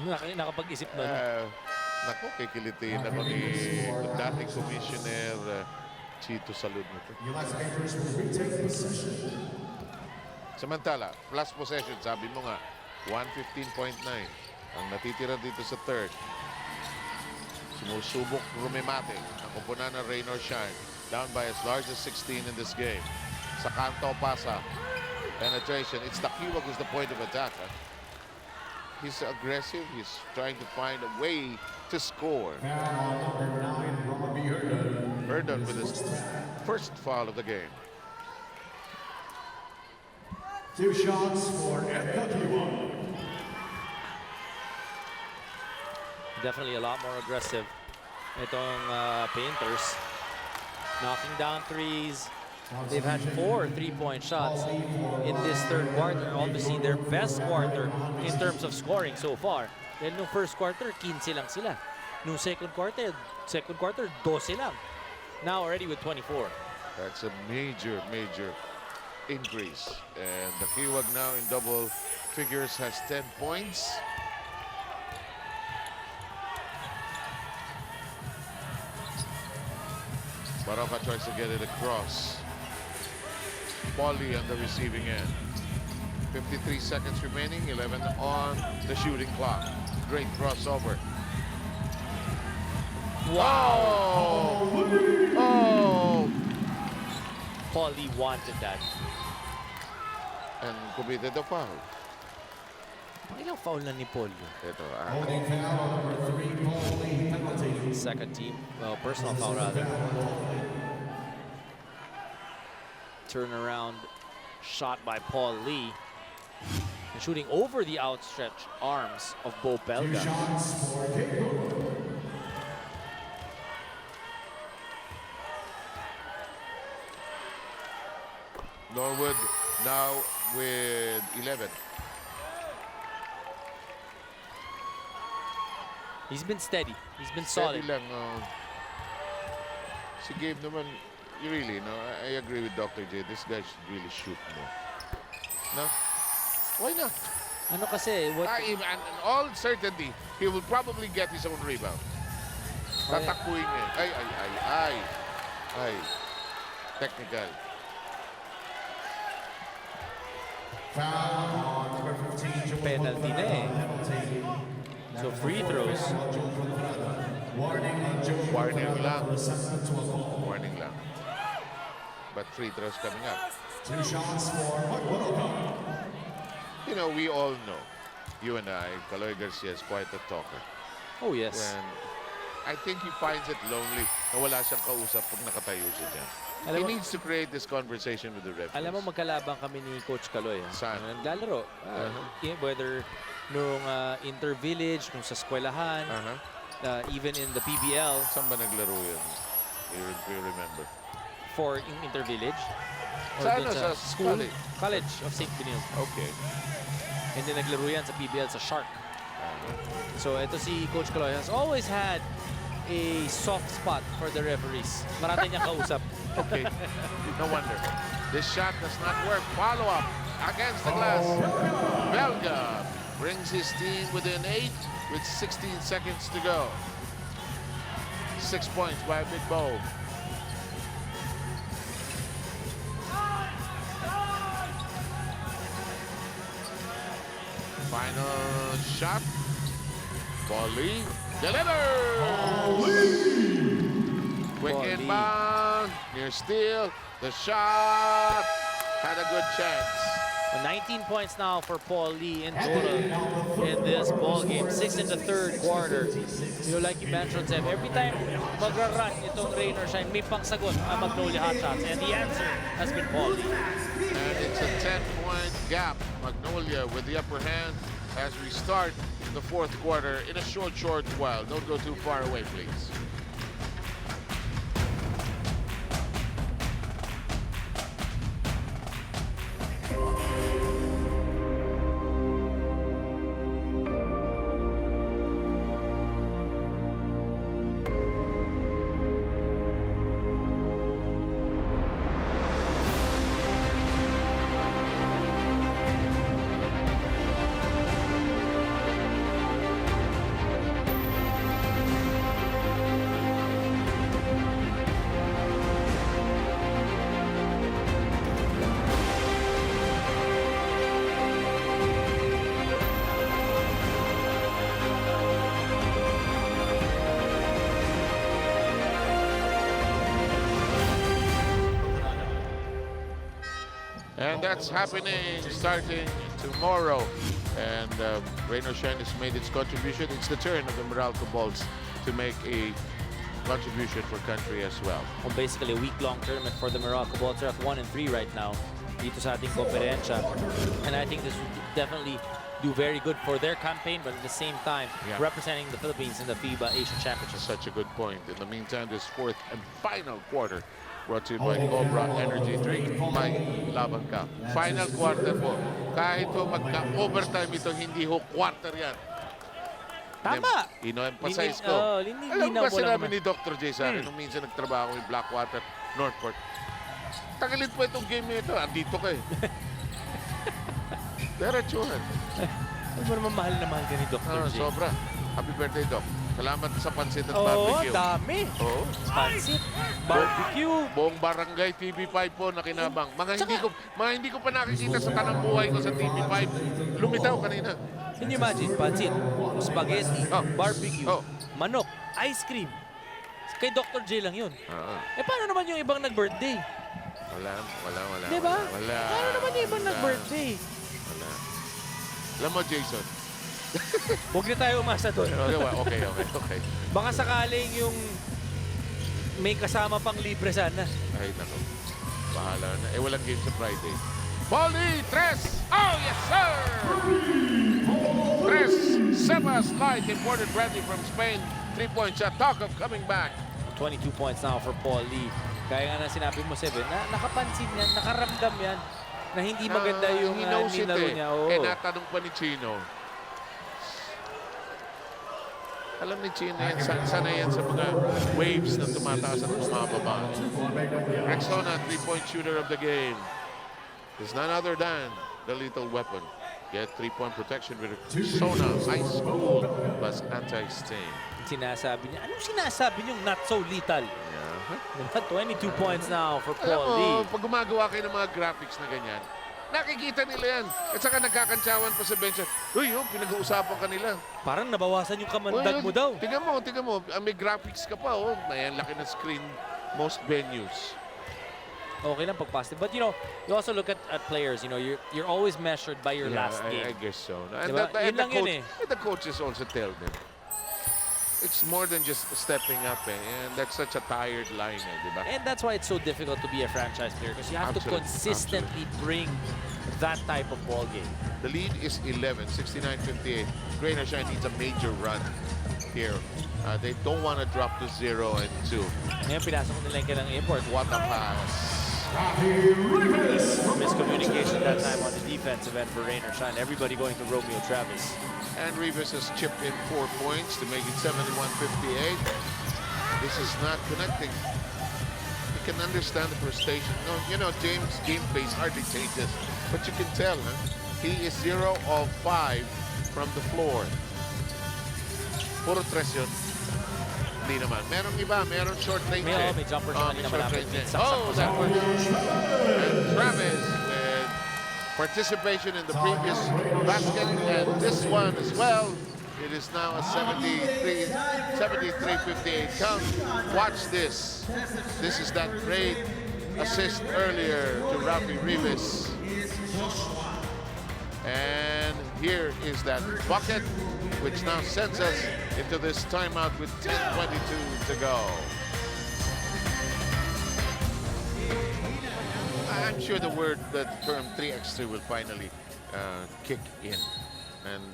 Nakapag-isip nun. Naku, kikilitiin ako ni dating commissioner Chito Salud nito. Samantala, plus possession, sabi mo nga, 115.9. Ang natitira dito sa third. Sumusubok rumimate ang kupunan ng rain or shine. Down by as large as 16 in this game. Sa kanto pasa. Penetration. It's Takiwag who's the point of attack. He's aggressive. He's trying to find a way to score. Verdon with his first foul of the game. 2 shots for FW1. Definitely a lot more aggressive. Itong Painters. Knocking down threes. They've had 4 3-point shots in this third quarter. Obviously, their best quarter in terms of scoring so far. Dahil nung first quarter, 15 lang sila. Nung second quarter, 12 lang. Now already with 24. That's a major, major increase. And the Kiwag now in double figures has 10 points. Baroka tries to get it across. Paulie on the receiving end. 53 seconds remaining, 11 on the shooting clock. Great crossover. Wow! Oh! Paulie wanted that. And committed the foul. Ilang foul na ni Paul yun? Ito, Holding foul number 3, Paulie, penalty. Second team, well, personal foul rather. Turnaround shot by Paul Lee. And shooting over the outstretched arms of Bo Belga. Shots for Gabriel. Norwood now with 11. He's been steady. He's been Steady solid. lang. Si Gabe naman, you really, no? I agree with Dr. J. This guy should really shoot more. No? Why not? Ano kasi, what... In all certainty, he will probably get his own rebound. Tatakbuhin niya. Ay. Technical. Foul on number 15, Penalty na eh. So free throws. Warning on Joe Warning lang. for assessment to a ball. Warning lang. But free throws coming up. 2 shots for Magnolia. You know, we all know, you and I, Kaloy Garcia is quite a talker. Oh yes. When I think he finds it lonely na wala siyang kausap pag nakatayo siya dyan. Alam He mo- needs to create this conversation with the referees. Alam mo, magkalabang kami ni Coach Kaloy. Saan? Naglalaro. Whether nung inter-village, nung sa eskwelahan, even in the PBL Saan ba naglaro yun? You remember? for in inter-village. Or Sa dun ano? Sa school, college? college of St. Benilde. Okay. And then naglaro yan sa PBL sa Shark. So ito si Coach Kaloy has always had a soft spot for the referees. Marami niyang kausap. Okay. No wonder. This shot does not work. Follow up against the glass. Belga brings his team within 8 with 16 seconds to go. 6 points by Big Bo. Final shot. Paulie delivers. Quick Paulie. inbound, near steal. The shot had a good chance. 19 points now for Paul Lee in total in this ball game. 6 in the third quarter. You know, like you mentioned, Seb, every time magra-run itong rain or shine, may pangsagot ang Magnolia Hotshots. And the answer has been Paul Lee. And it's a 10-point gap. Magnolia with the upper hand as we start the fourth quarter in a short while. Don't go too far away, please. And that's happening starting tomorrow. And Rain or Shine has made its contribution. It's the turn of the Meralco Bulls to make a contribution for country as well. Well, basically a week-long tournament for the Morocco Bulls. They're at 1-3 right now dito sa ating komperensiya. And I think this would definitely do very good for their campaign, but at the same time, Yeah. representing the Philippines in the FIBA Asian Championship. Such a good point. In the meantime, this fourth and final quarter brought to you by Cobra Energy Drink. May laban ka. Final quarter po. Kahit po magka-overtime ito, hindi ho quarter yan. Tama! Ino-emphasize ko. Alam Linaw mo ba mo lang sinabi naman. ni Dr. J sa akin nung minsan nagtrabaho ko yung Blackwater, Northport. Tagalit po itong game nito. Andito ka eh. Diretsuhan. Ano ba naman mahal na mahal ka ni Dr. J? Sobra. Happy birthday, Doc. Salamat sa pansit at Oo, barbecue. dami. Oo. Pansit, barbecue. Buong barangay TV5 po nakinabang. Mga hindi ko pa nakikita sa tanang buhay ko sa TV5. Lumitaw kanina. Can you imagine? Pansit, spaghetti, barbecue, Oh. manok, ice cream. Kay Dr. J lang yun. Eh, paano naman yung ibang nag-birthday? Wala. Diba? Wala. Paano naman yung ibang nag-birthday? Wala. Alam mo, Jason. Huwag na tayo umasa doon. Okay. Baka sakaling yung may kasama pang libre sana. Ay, nako. Bahala na. Eh, walang game sa Friday. Volley, tres! Oh, yes, sir! Tres, Sebas, light imported brandy from Spain. 3-point shot. Talk of coming back. 22 points now for Paul Lee. Kaya nga na sinabi mo, Seven, na nakapansin yan, nakaramdam yan, na hindi maganda yung nilaro niya. Oo. Eh, natanong pa ni Chino. Alam ni Chino yan, sana yan sa mga waves na tumataas at bumababa. Rexona, 3-point shooter of the game. Is none other than the lethal weapon. Get 3-point protection with Rexona Ice Cool plus anti-stain. Sinasabi niya, anong sinasabi niyong not so lethal? Yeah. 22 points now for Alam Paul mo, Lee. pag gumagawa kayo ng mga graphics na ganyan, nakikita nila yan. At saka nagkakantsawan pa sa bench. Uy, pinag-uusapan ka nila. Parang nabawasan yung kamandag mo daw. Tingnan mo. May graphics ka pa, oh. May laki na screen most venues. Okay lang pag positive. But you know, you also look at players, you know, you're always measured by your last game. I guess so. And, Diba? Yun lang yun and the coaches also tell them. It's more than just stepping up, and that's such a tired line, diba? And that's why it's so difficult to be a franchise player because you have to consistently bring that type of ball game. The lead is 11, 69-58. Rain or Shine needs a major run here. They don't want to drop to 0 and 2. Ngayon, pinasok nila yung kailang import. What a pass. Miscommunication that time on the defensive end for Rain or Shine. Everybody going to Romeo Travis. And Rivas has chipped in 4 points to make it 71-58. This is not connecting. You can understand the frustration. No, you know, James' game pace hardly changes, but you can tell, he is 0 of 5 from the floor. Puro tres yun. Hindi naman. Merong iba, merong short range. May jumper siya kanina malapit. Oh, that one. And Travis with participation in the previous basket, and this one as well. It is now a 73-58 count. Watch this. This is that great assist earlier to Rafi Rivas. And here is that bucket, which now sends us into this timeout with 10:22 to go. I'm sure the term 3x3 will finally kick in, and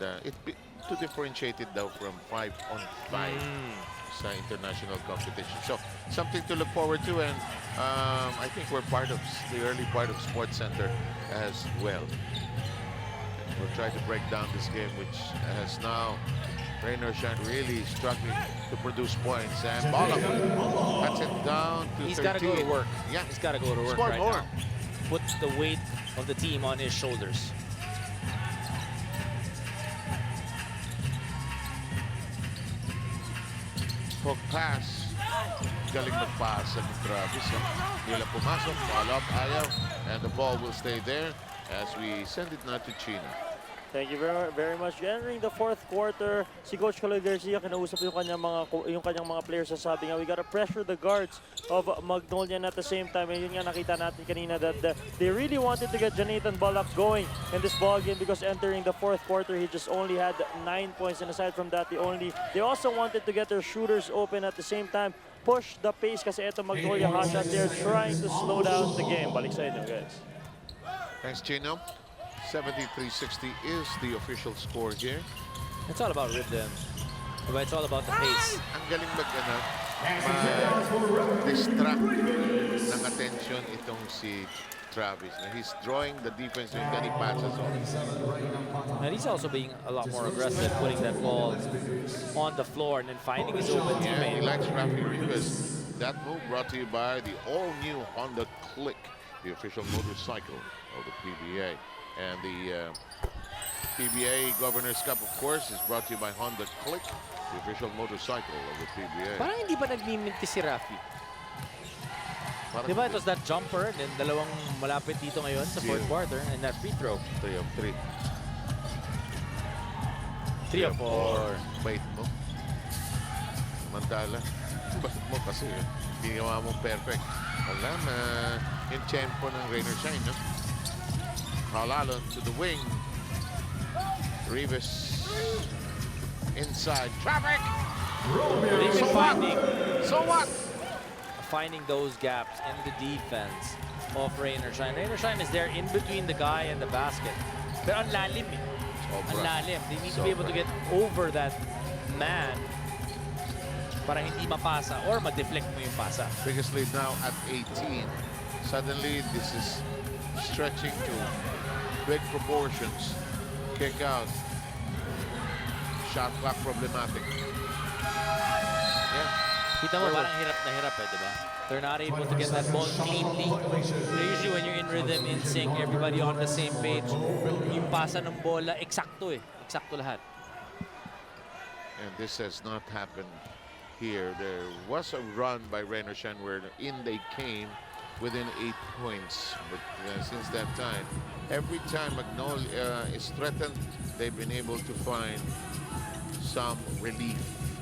to differentiate it though from 5-on-5 sa international competition. So something to look forward to, and I think we're part of the early part of Sports Center as well. We'll try to break down this game, which has now Rain or Shine really struggling to produce points. And Bala cuts it down to 13. He's got to go to work. Yeah. He's got to go to work Score right more. now. Put the weight of the team on his shoulders. Hook pass. Galing mag-pass ang Travis. Hindi lang pumasok. Follow-up, ayaw. And the ball will stay there as we send it now to Chino. Thank you very much. Entering the fourth quarter, si Coach Kaloy Garcia kinausap yung kanyang mga players. Sabi nga, we gotta pressure the guards of Magnolia, and at the same time, yun nga nakita natin kanina that they really wanted to get Jonathan Bullock going in this ball game, because entering the fourth quarter, he just only had 9 points, and aside from that, they also wanted to get their shooters open at the same time, push the pace, kasi eto Magnolia Hotshots, they're trying to slow down the game. Balik sa inyo, guys. Thanks, Chino. 73-60 is the official score here. It's all about rhythm. It's all about the pace. Ang galing mag-distract ng attention itong si Travis. He's drawing the defense when he passes on. And he's also being a lot more aggressive, putting that ball on the floor and then finding his open teammate. He likes Rafi Rivas. That move brought to you by the all-new Honda Click, the official motorcycle of the PBA. And the PBA Governor's Cup, of course, is brought to you by Honda Click. the official motorcycle of the PBA. Parang hindi ba nagmiminti si Rafi? Parang Diba, it was that jumper, then dalawang malapit dito ngayon sa fourth quarter, and that free throw. 3 of 3. 3 of 4. Bait mo. Mandala. Bait mo kasi ginawa mo perfect. Wala na yung tempo ng rain or shine, no? Halalon to the wing. Rivas inside. Traffic! They've been finding, So what? finding those gaps in the defense of Rain or Shine. Rain or Shine is there in between the guy and the basket. Pero ang lalim eh. Ang lalim. They need to be able to get over that man para hindi mapasa or ma-deflect mo yung pasa. Biggest lead now at 18. Suddenly, this is stretching to big proportions. Kick out. Shot clock problematic. Yeah. Kita mo parang hirap na hirap eh, diba? They're not able to get that ball cleanly. Usually when you're in rhythm, in sync, everybody on the same page, yung pasa ng bola, eksakto eh. Eksakto lahat. And this has not happened here. There was a run by Rainer Shan where in they came within 8 points. But since that time, every time Magnolia is threatened, they've been able to find some relief.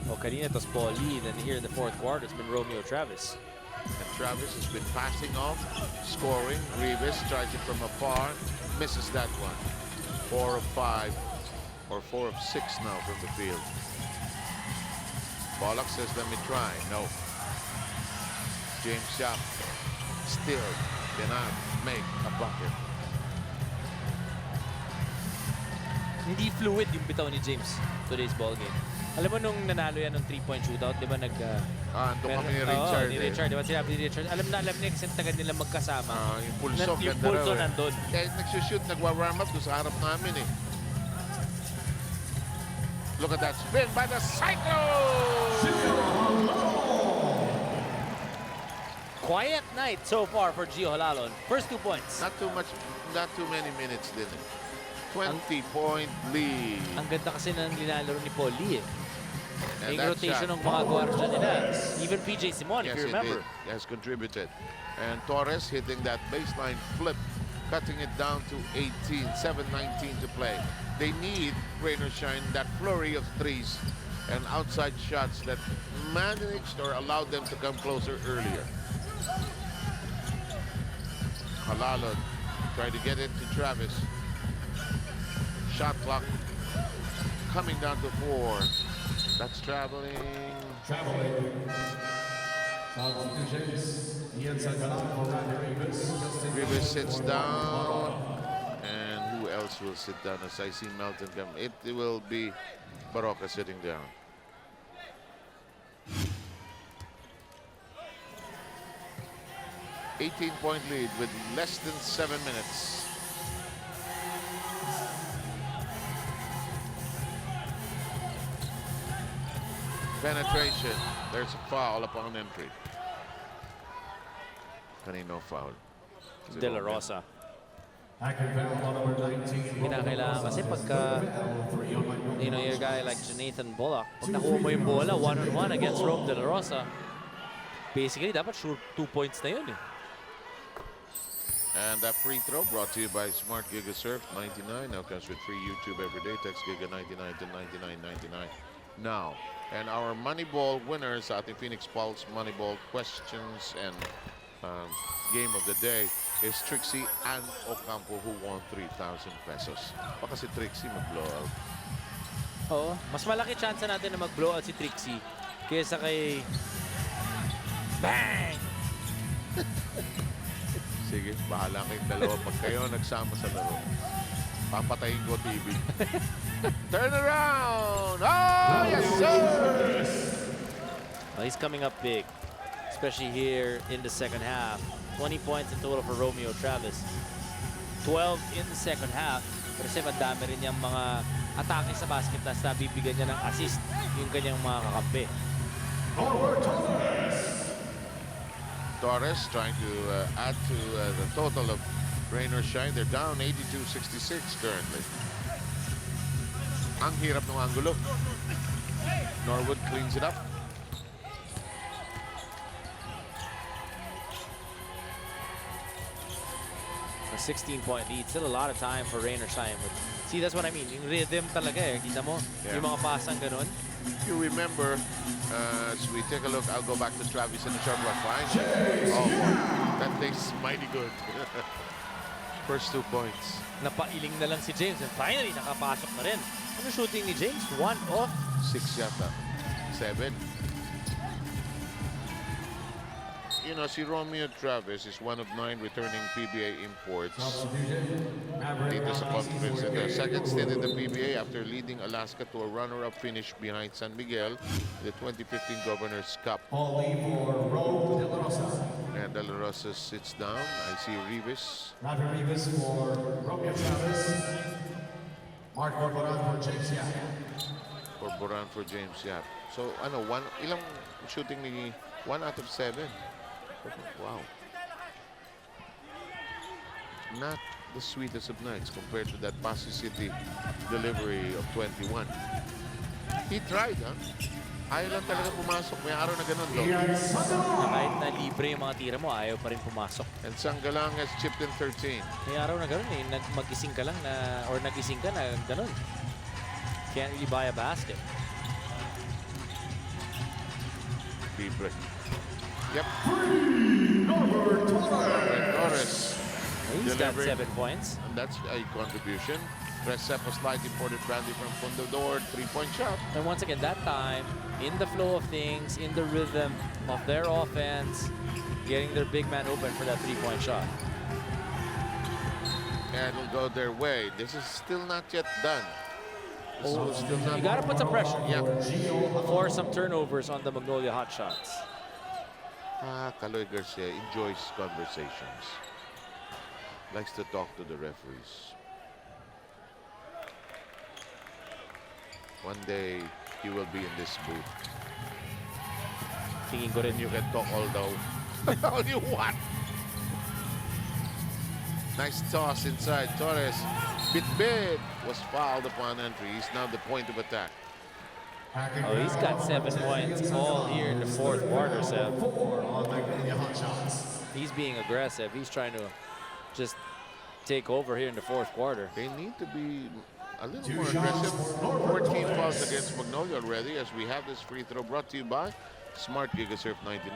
O kanina tos Paulie, then here in the fourth quarter, it's been Romeo Travis. And Travis has been passing off, scoring. Rivas tries it from afar, misses that one. 4 of 5, or 4 of 6 now from the field. Pollock says, let me try. No. James Sharp still cannot make a bucket. Hindi fluid yung bitaw ni James today's ball game. Alam mo nung nanalo yan ng 3-point shootout, di ba Doon kami ni Richard. ni Richard, di ba sinabi ni Richard? Alam na kasi tagal nila magkasama. Yung pulso, Yung ganda pulso raw eh. nandun. Kaya nagsushoot, nagwa-warm up doon sa harap namin eh. Look at that spin by the Cyclone! Quiet night so far for Gio Halalon. First 2 points. Not too many minutes din eh. 20-point lead. Ang ganda kasi ng linalaro ni Paulie eh. And Yung that rotation shot, ng mga guardia nila. Even PJ Simon, yes, if you remember. He has contributed. And Torres hitting that baseline flip, cutting it down to 18, 7:19 to play. They need rain or shine, that flurry of threes and outside shots that managed or allowed them to come closer earlier. Halalon trying to get it to Travis. Shot clock coming down to 4. That's traveling. Rivas sits down. And who else will sit down as I see Melton come? It will be Baroka sitting down. $18-point lead with less than 7 minutes. Penetration. There's a foul upon entry. Kanino foul? De La Rosa. Kinakailangan kasi pagka your guy like Jonathan Bullock, pag nakuha mo yung bola one-on-one against Rome De La Rosa, basically dapat sure 2 points na yun eh. And that free throw brought to you by Smart Giga Surf 99. Now comes with free YouTube every day. Text Giga 99 to 9999 now. And our Moneyball winners at the Phoenix Pulse Moneyball questions and game of the day is Trixie and Ocampo, who won 3,000 pesos. Baka si Trixie mag-blowout. Oo, mas malaki chance natin na mag-blowout si Trixie kaysa kay Bang! Sige, bahala kayong dalawa pag kayo nagsama sa laro. Papatayin ko TV. Turn around! Oh, yes, sir! Well, he's coming up big, especially here in the second half. 20 points in total for Romeo Travis. 12 in the second half. Pero kasi madami rin niyang mga atake sa basket na nabibigyan niya ng assist yung kanyang mga kakampi. Torres trying to add to the total of rain or shine. They're down 82-66 currently. Ang hirap ng angulo. Norwood cleans it up. A 16-point lead. Still a lot of time for rain or shine. But see, that's what I mean. Yung rhythm talaga eh. Kita mo? Yeah. Yung mga pasang ganun. You remember, as we take a look, I'll go back to Travis in the short block line. Oh, wow. That tastes mighty good. First 2 points. Napailing na lang si James. And finally, nakapasok na rin. Ano shooting ni James? 1 off. 6 yata. 7. You know, si Romeo Travis is one of 9 returning PBA imports dito sa conference. In the second stint in the PBA after leading Alaska to a runner-up finish behind San Miguel in the 2015 Governor's Cup. And De La Rosa sits down. I see Rivas. Ravi Rivas for Romeo Travis. Marco Boran for James Yap. For Boran for James Yap. So, ano, ilang shooting ni 1 out of 7. Wow. Not the sweetest of nights compared to that Pasig City delivery of 21. He tried, huh? Ayaw lang talaga pumasok. May araw na ganun, though. Kahit na libre yung mga tira mo, ayaw pa rin pumasok. And Sanggalang has chipped in 13. May araw na ganun eh. Mag-ising ka lang na, or nag-ising ka na ganun. Can't really buy a basket. Libre. Yep. Torres. He's got delivering. 7 points. And that's a contribution. Tresepa slide imported brandy from Fundador. 3-point shot. And once again, that time, in the flow of things, in the rhythm of their offense, getting their big man open for that 3-point shot. And it'll go their way. This is still not yet done. This is still not. You gotta put some pressure. Yeah. Force some turnovers on the Magnolia Hotshots. Kaloy Garcia enjoys conversations. Likes to talk to the referees. One day, he will be in this booth. Tingin ko rin You can talk all you want. Nice toss inside. Torres, bit, was fouled upon entry. He's now the point of attack. Oh, he's got 7 points all here in the fourth quarter, Seb. He's being aggressive. He's trying to just take over here in the fourth quarter. They need to be a little more aggressive. 14 fouls against Magnolia already as we have this free throw brought to you by Smart GigaSurf 99.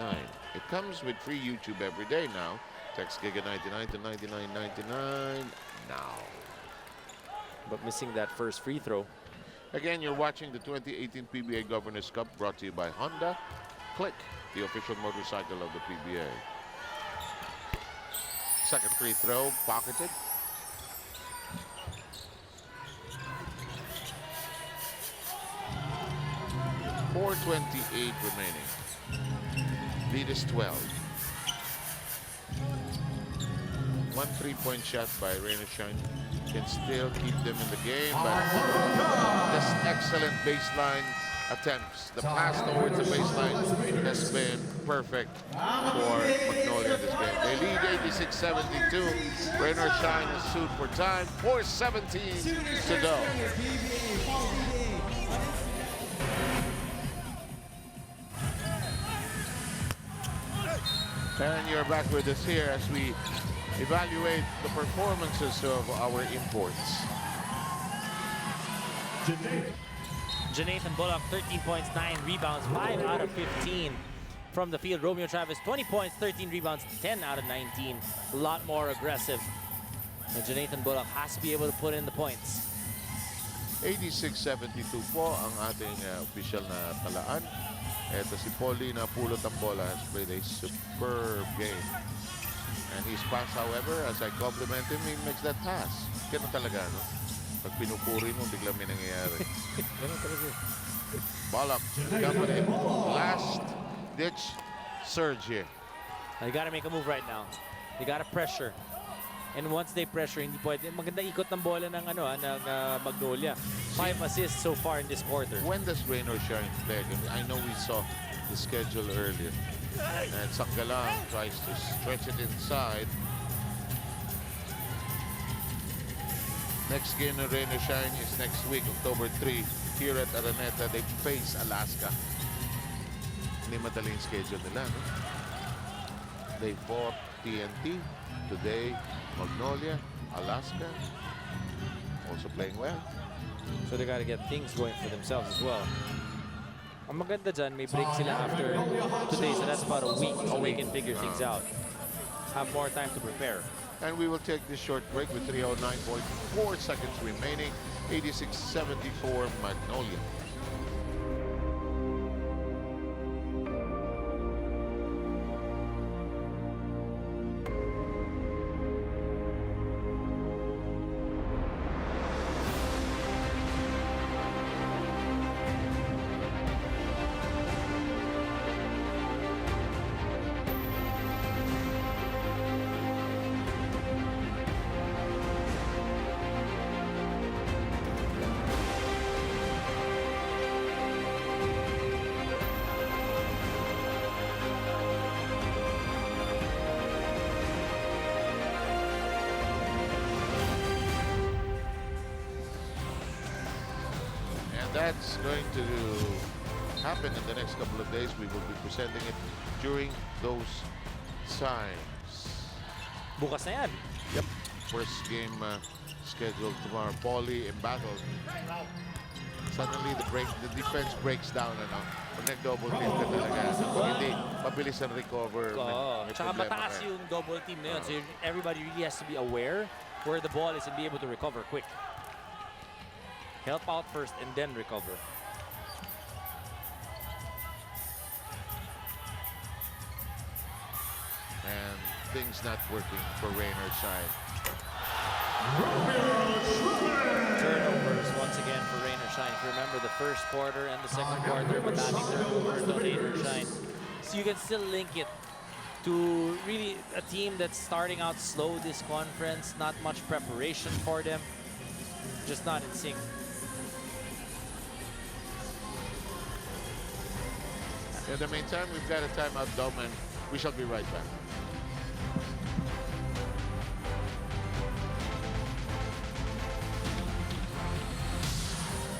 It comes with free YouTube every day now. Text Giga99 to 99.99 now. But missing that first free throw. Again, you're watching the 2018 PBA Governors Cup brought to you by Honda. Click, the official motorcycle of the PBA. Second free throw, pocketed. .428 remaining. Lead is 12. 1 3-point shot by Rainer Shine can still keep them in the game, but just excellent baseline attempts. The pass towards the baseline has been perfect for Magnolia in this game. They lead 86-72. Rainer Shine is sued for time. 4:17 to go. And you're back with us here as we evaluate the performances of our imports. Jonathan Bullock, 13 points, 9 rebounds, 5 out of 15 from the field. Romeo Travis, 20 points, 13 rebounds, 10 out of 19. A lot more aggressive. And Jonathan Bullock has to be able to put in the points. 86-72 po ang ating official na talaan. Ito si Paulie na pulot ang bola has played a superb game. And his pass, however, as I compliment him, he makes that pass. Ganun talaga, no? Pag pinupuri mo, biglang may nangyayari. Ganun talaga. Bullock, company. Last-ditch surge here. You gotta make a move right now. You gotta pressure. And once they pressure, hindi pwede. Maganda ikot ng bola ng, ng Magnolia. 5 assists so far in this quarter. When does Rainer Shine play? I know we saw the schedule earlier. And Sanggalang tries to stretch it inside. Next game ng Rain or Shine is next week, October 3, here at Araneta. They face Alaska. Hindi madaling schedule nila, no? They fought TNT. Today, Magnolia, Alaska. Also playing well. So they got to get things going for themselves as well. Ang maganda dyan, may break sila after today, so that's about a week, so they can figure things out. Have more time to prepare. And we will take this short break with 309.4 seconds remaining. 86-74 Magnolia. That's going to happen in the next couple of days. We will be presenting it during those times. Bukas na yan. Yep. First game scheduled tomorrow. Poly in battle. Suddenly the defense breaks down. Ano? Pag nag-double team ka talaga. Pag hindi, mabilis ang recover. Oo. May Tsaka problema mataas ka. yung double team na yun. So everybody really has to be aware where the ball is and be able to recover quick. Help out first and then recover. And things not working for Rain or Shine. Turnovers once again for Rain or Shine. If you remember the first quarter and the second quarter, madaming turnovers on Rain or Shine. So you can still link it to really a team that's starting out slow this conference. Not much preparation for them. Just not in sync. In the meantime, we've got a timeout, Dom, and we shall be right back.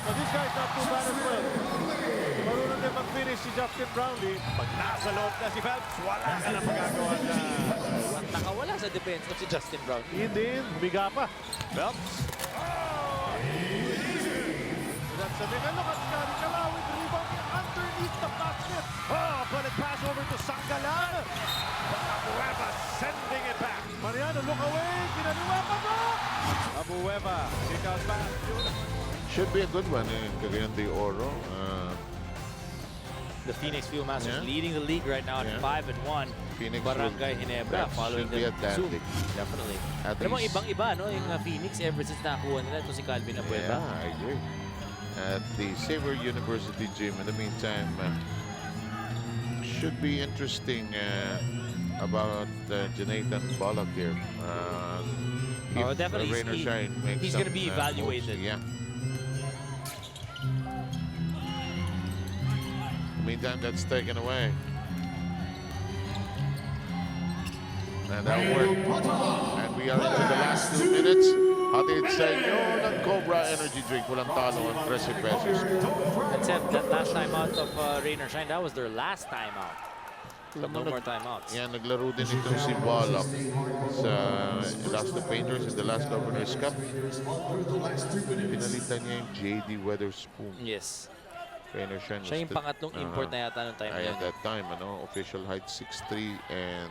But this guy's not too bad as well. Marunong din mag-finish si Justin Brownlee. Pag nasa loob na si Phelps, wala ka na magagawa na. Nakawala sa defense of si Justin Brown. Hindi, humiga pa. Phelps. That's a big look at Scotty Calao with rebounding underneath the basket. Oh, but it pass over to Sangalan. Abueva sending it back. Mariano, look away. Ginagawa pa ba? Abueva, kick out pass. Should be a good one in Cagayan de Oro. The Phoenix Field Masters Yeah. leading the league right now at Yeah. 5-1. Phoenix Barangay will- Ginebra that following should be them a soon. tactic. Definitely. At Alam mo, least- ibang-iba, no? Yung Phoenix, ever since nakakuha nila, ito si Calvin Abueva. Yeah, I agree. At the Xavier University Gym. In the meantime, should be interesting about Jonathan Bullock here. Oh, definitely Rain or Shine makes he's some, gonna be evaluated. moves. Yeah. Meantime, that's taken away. And that worked. And we are into the last 2 minutes. Hatid sa inyo ng Cobra Energy Drink. Walang talo ang 13 pesos. That's it. That last time out of Rain or Shine, that was their last time out. Alam mo, No more timeouts. Yan, naglaro din itong si Bullock sa last the Painters in the last Governor's Cup. Pinalitan niya yung J.D. Weatherspoon. Yes. Rain or Shine. Siya yung pangatlong import na yata nung time na At yun. that time, ano, official height 6'3" and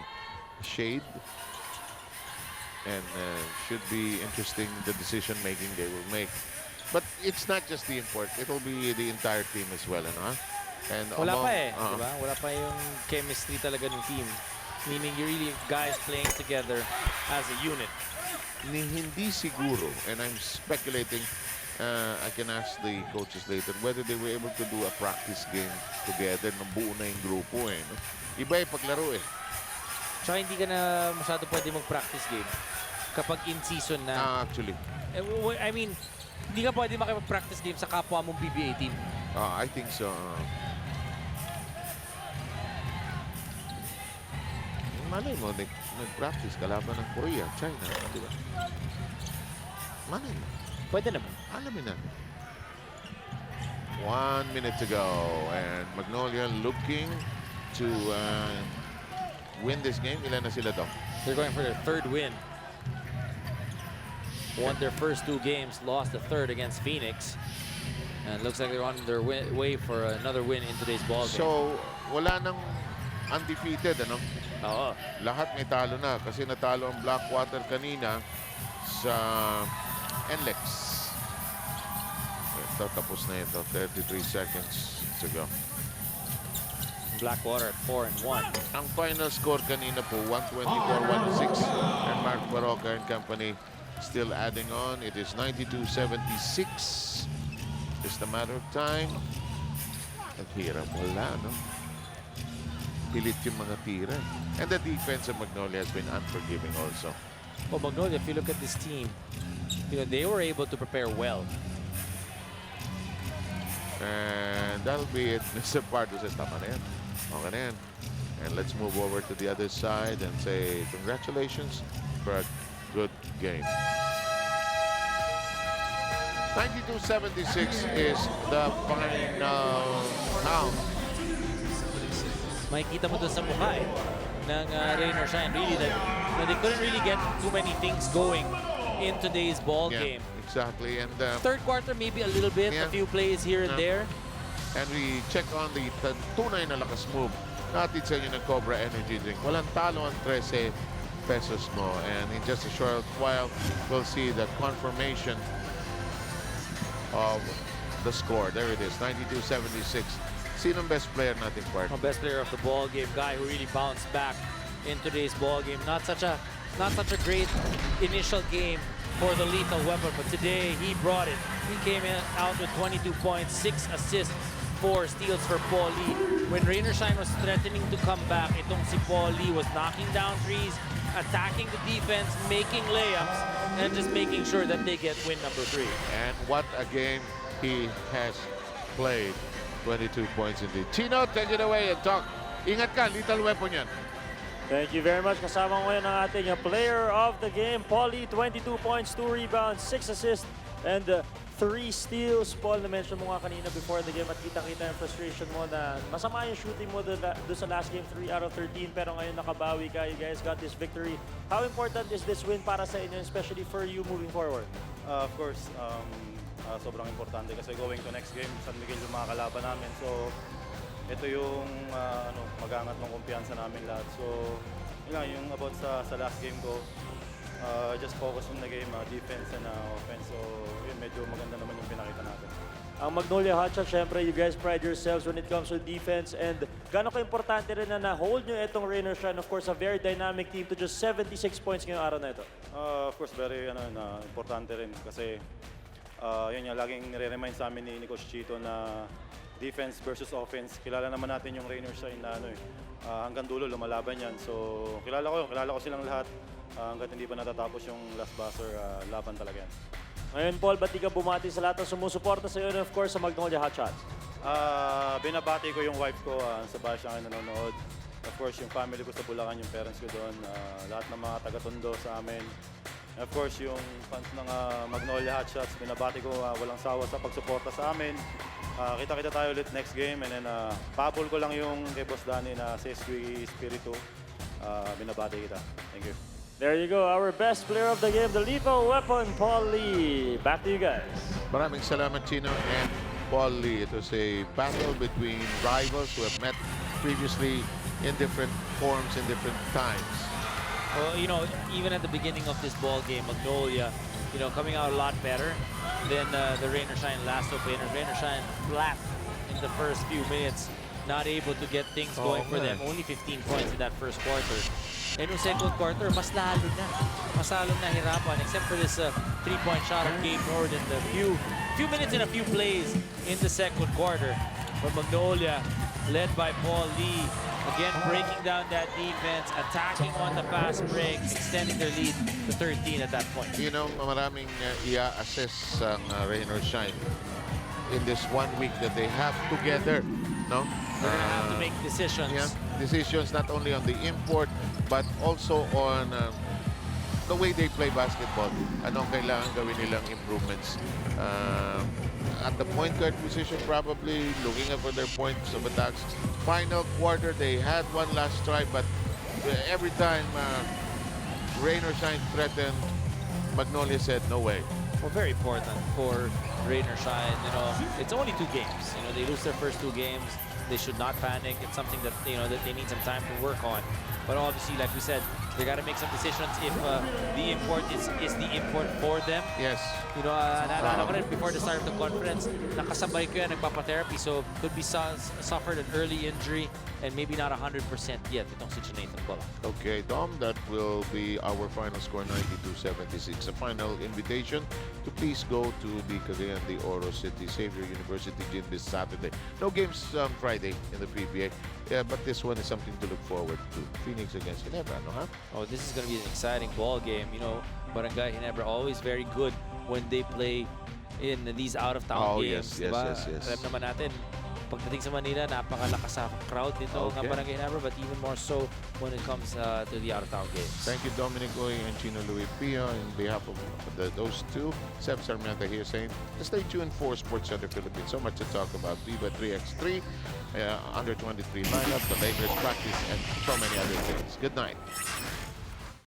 shade. And should be interesting the decision making they will make. But it's not just the import, it will be the entire team as well, ano? And Wala among- pa eh, di ba? Wala pa yung chemistry talaga ng team. Meaning you really guys playing together as a unit. Hindi siguro, and I'm speculating, I can ask the coaches later whether they were able to do a practice game together nung buo na yung grupo eh. No? Iba yung paglaro eh. Tsaka hindi ka na masyado pwede mag-practice game kapag in-season na. Actually, I mean, hindi ka pwede makipag-practice game sa kapwa mong PBA team. I think so. Malay mo, nag-practice kalaban ng Korea, China, di ba? Malay mo. Pwede naman. Alamin natin. 1 minute to go, and Magnolia looking to win this game. Ilan na sila to? They're going for their third win. Won their first 2 games, lost the third against Phoenix. And looks like they're on their way for another win in today's ball game. So, wala nang undefeated, ano? Oo. Lahat may talo na kasi natalo ang Blackwater kanina sa NLEX. Ito, tapos na ito. 33 seconds to go. Blackwater at 4-1. Ang final score kanina po, 124-106. And Mark Baroka and company still adding on. It is 92-76. Just a matter of time. Ang hirap, wala, no? Pilit yung mga tira. And the defense of Magnolia has been unforgiving also. Well, Magnolia, if you look at this team, you know, they were able to prepare well. And that'll be it. Mr. Pardo says, tama na yan. Okay na yan. And let's move over to the other side and say congratulations for a good game. 92-76 is the final count. Makikita mo dun sa mukha ng Rain or Shine, really, that they couldn't really get too many things going in today's ball game. Exactly. And Third quarter, maybe a little bit, a few plays here and there. And we check on the tunay na lakas move. Natin sa inyo ng Cobra Energy Drink. Walang talo ang 13 pesos mo. And in just a short while, we'll see the confirmation of the score. There it is, 92-76. Sinong best player natin, Bart? Best player of the ball game, guy who really bounced back in today's ball game. Not such a great initial game for the lethal weapon, but today he brought it. He came out with 22 points, 6 assists, 4 steals for Paul Lee. When Rain or Shine was threatening to come back, itong si Paul Lee was knocking down threes, attacking the defense, making layups, and just making sure that they get win number 3. And what a game he has played. 22 points indeed. Chino, take it away and talk. Ingat ka, lethal weapon yan. Thank you very much. Kasama ko ngayon ang ating player of the game, Paul Lee, 22 points, 2 rebounds, 6 assists, and 3 steals. Paul, na-mention mo nga kanina before the game at kitang-kita yung frustration mo na masama yung shooting mo doon sa last game, 3 out of 13, pero ngayon nakabawi ka. You guys got this victory. How important is this win para sa inyo, especially for you moving forward? Of course, sobrang importante kasi going to next game, San Miguel yung mga kalaban namin. So, ito yung mag-aangat ng kumpiyansa namin lahat. So, yun lang, yung about sa last game ko, just focus on the game, defense and offense. So, yun, medyo maganda naman yung pinakita natin. Ang Magnolia Hotshots, syempre, you guys pride yourselves when it comes to defense. And gano'n ka-importante rin na na-hold nyo itong Rain or Shine. Of course, a very dynamic team to just 76 points ngayong araw na ito. Of course, very importante rin kasi yun nga, laging nire-remind sa amin ni Coach Chito na defense versus offense. Kilala naman natin yung Rain or Shine na hanggang dulo lumalaban yan. So, kilala ko silang lahat. Hanggat hindi pa natatapos yung last buzzer, laban talaga yan. Ngayon, Paul, ba't di ka bumati sa lahat ng sumusuporta sa iyo and of course sa Magnolia Hotshots? Binabati ko yung wife ko sa bahay siya ngayon nanonood. Of course, yung family ko sa Bulacan, yung parents ko doon, lahat ng mga taga-Tondo sa amin. And of course, yung fans ng Magnolia Hotshots, binabati ko walang sawa sa pagsuporta sa amin. Kita-kita tayo ulit next game. And then, pahabol ko lang yung kay Boss Danny na si Esqui Espiritu. Binabati kita. Thank you. There you go, our best player of the game, the lethal weapon, Paul Lee. Back to you guys. Maraming salamat, Chino and Paul Lee. It was a battle between rivals who have met previously in different forms, in different times. Well, you know, even at the beginning of this ball game, Magnolia, you know, coming out a lot better than the Rain or Shine last opener. Rain or Shine flat in the first few minutes, not able to get things going for them. Only 15 points in that first quarter. And yung second quarter, mas lalo na hirapan, except for this 3-point shot of Gabe Nord in the few minutes and a few plays in the second quarter. But Magnolia, led by Paul Lee, again breaking down that defense, attacking on the fast break, extending their lead to 13 at that point. You know, maraming i-assess ang Rain or Shine in this 1 week that they have together, no? They're gonna have to make decisions. Yeah, decisions not only on the import, but also on the way they play basketball. Anong kailangan gawin nilang improvements? At the point guard position, probably looking up for their points of attacks. Final quarter, they had one last try, but every time rain or shine threatened, Magnolia said no way. Well, very important for rain or shine. You know, it's only 2 games. You know, they lose their first 2 games. They should not panic. It's something that, you know, that they need some time to work on. But obviously, like we said, they got to make some decisions if the import is the import for them. Yes. You know, naalala ko rin before the start of the conference, nakasabay ko yan, nagpapa-therapy. So, could be suffered an early injury and maybe not 100% yet itong si Jonathan Bola. Okay, Tom, that will be our final score, 92-76. A final invitation to please go to the Cagayan de Oro City Xavier University gym this Saturday. No games Friday in the PBA, but this one is something to look forward to. Phoenix against Ginebra, no, huh? Oh, this is going to be an exciting ball game. You know, Barangay Ginebra always very good when they play in these out-of-town games. Yes, diba? yes, yes. Alam naman natin, pagdating sa Manila, napakalakas sa crowd nito ng Barangay Ginebra, but even more so when it comes to the out-of-town games. Thank you, Dominic Oy and Chino Luis Pio. On behalf of those two, Seb Sarmiento here saying, stay tuned for Sports Center Philippines. So much to talk about. FIBA 3x3, under 23 lineup, the Lakers practice, and so many other things. Good night.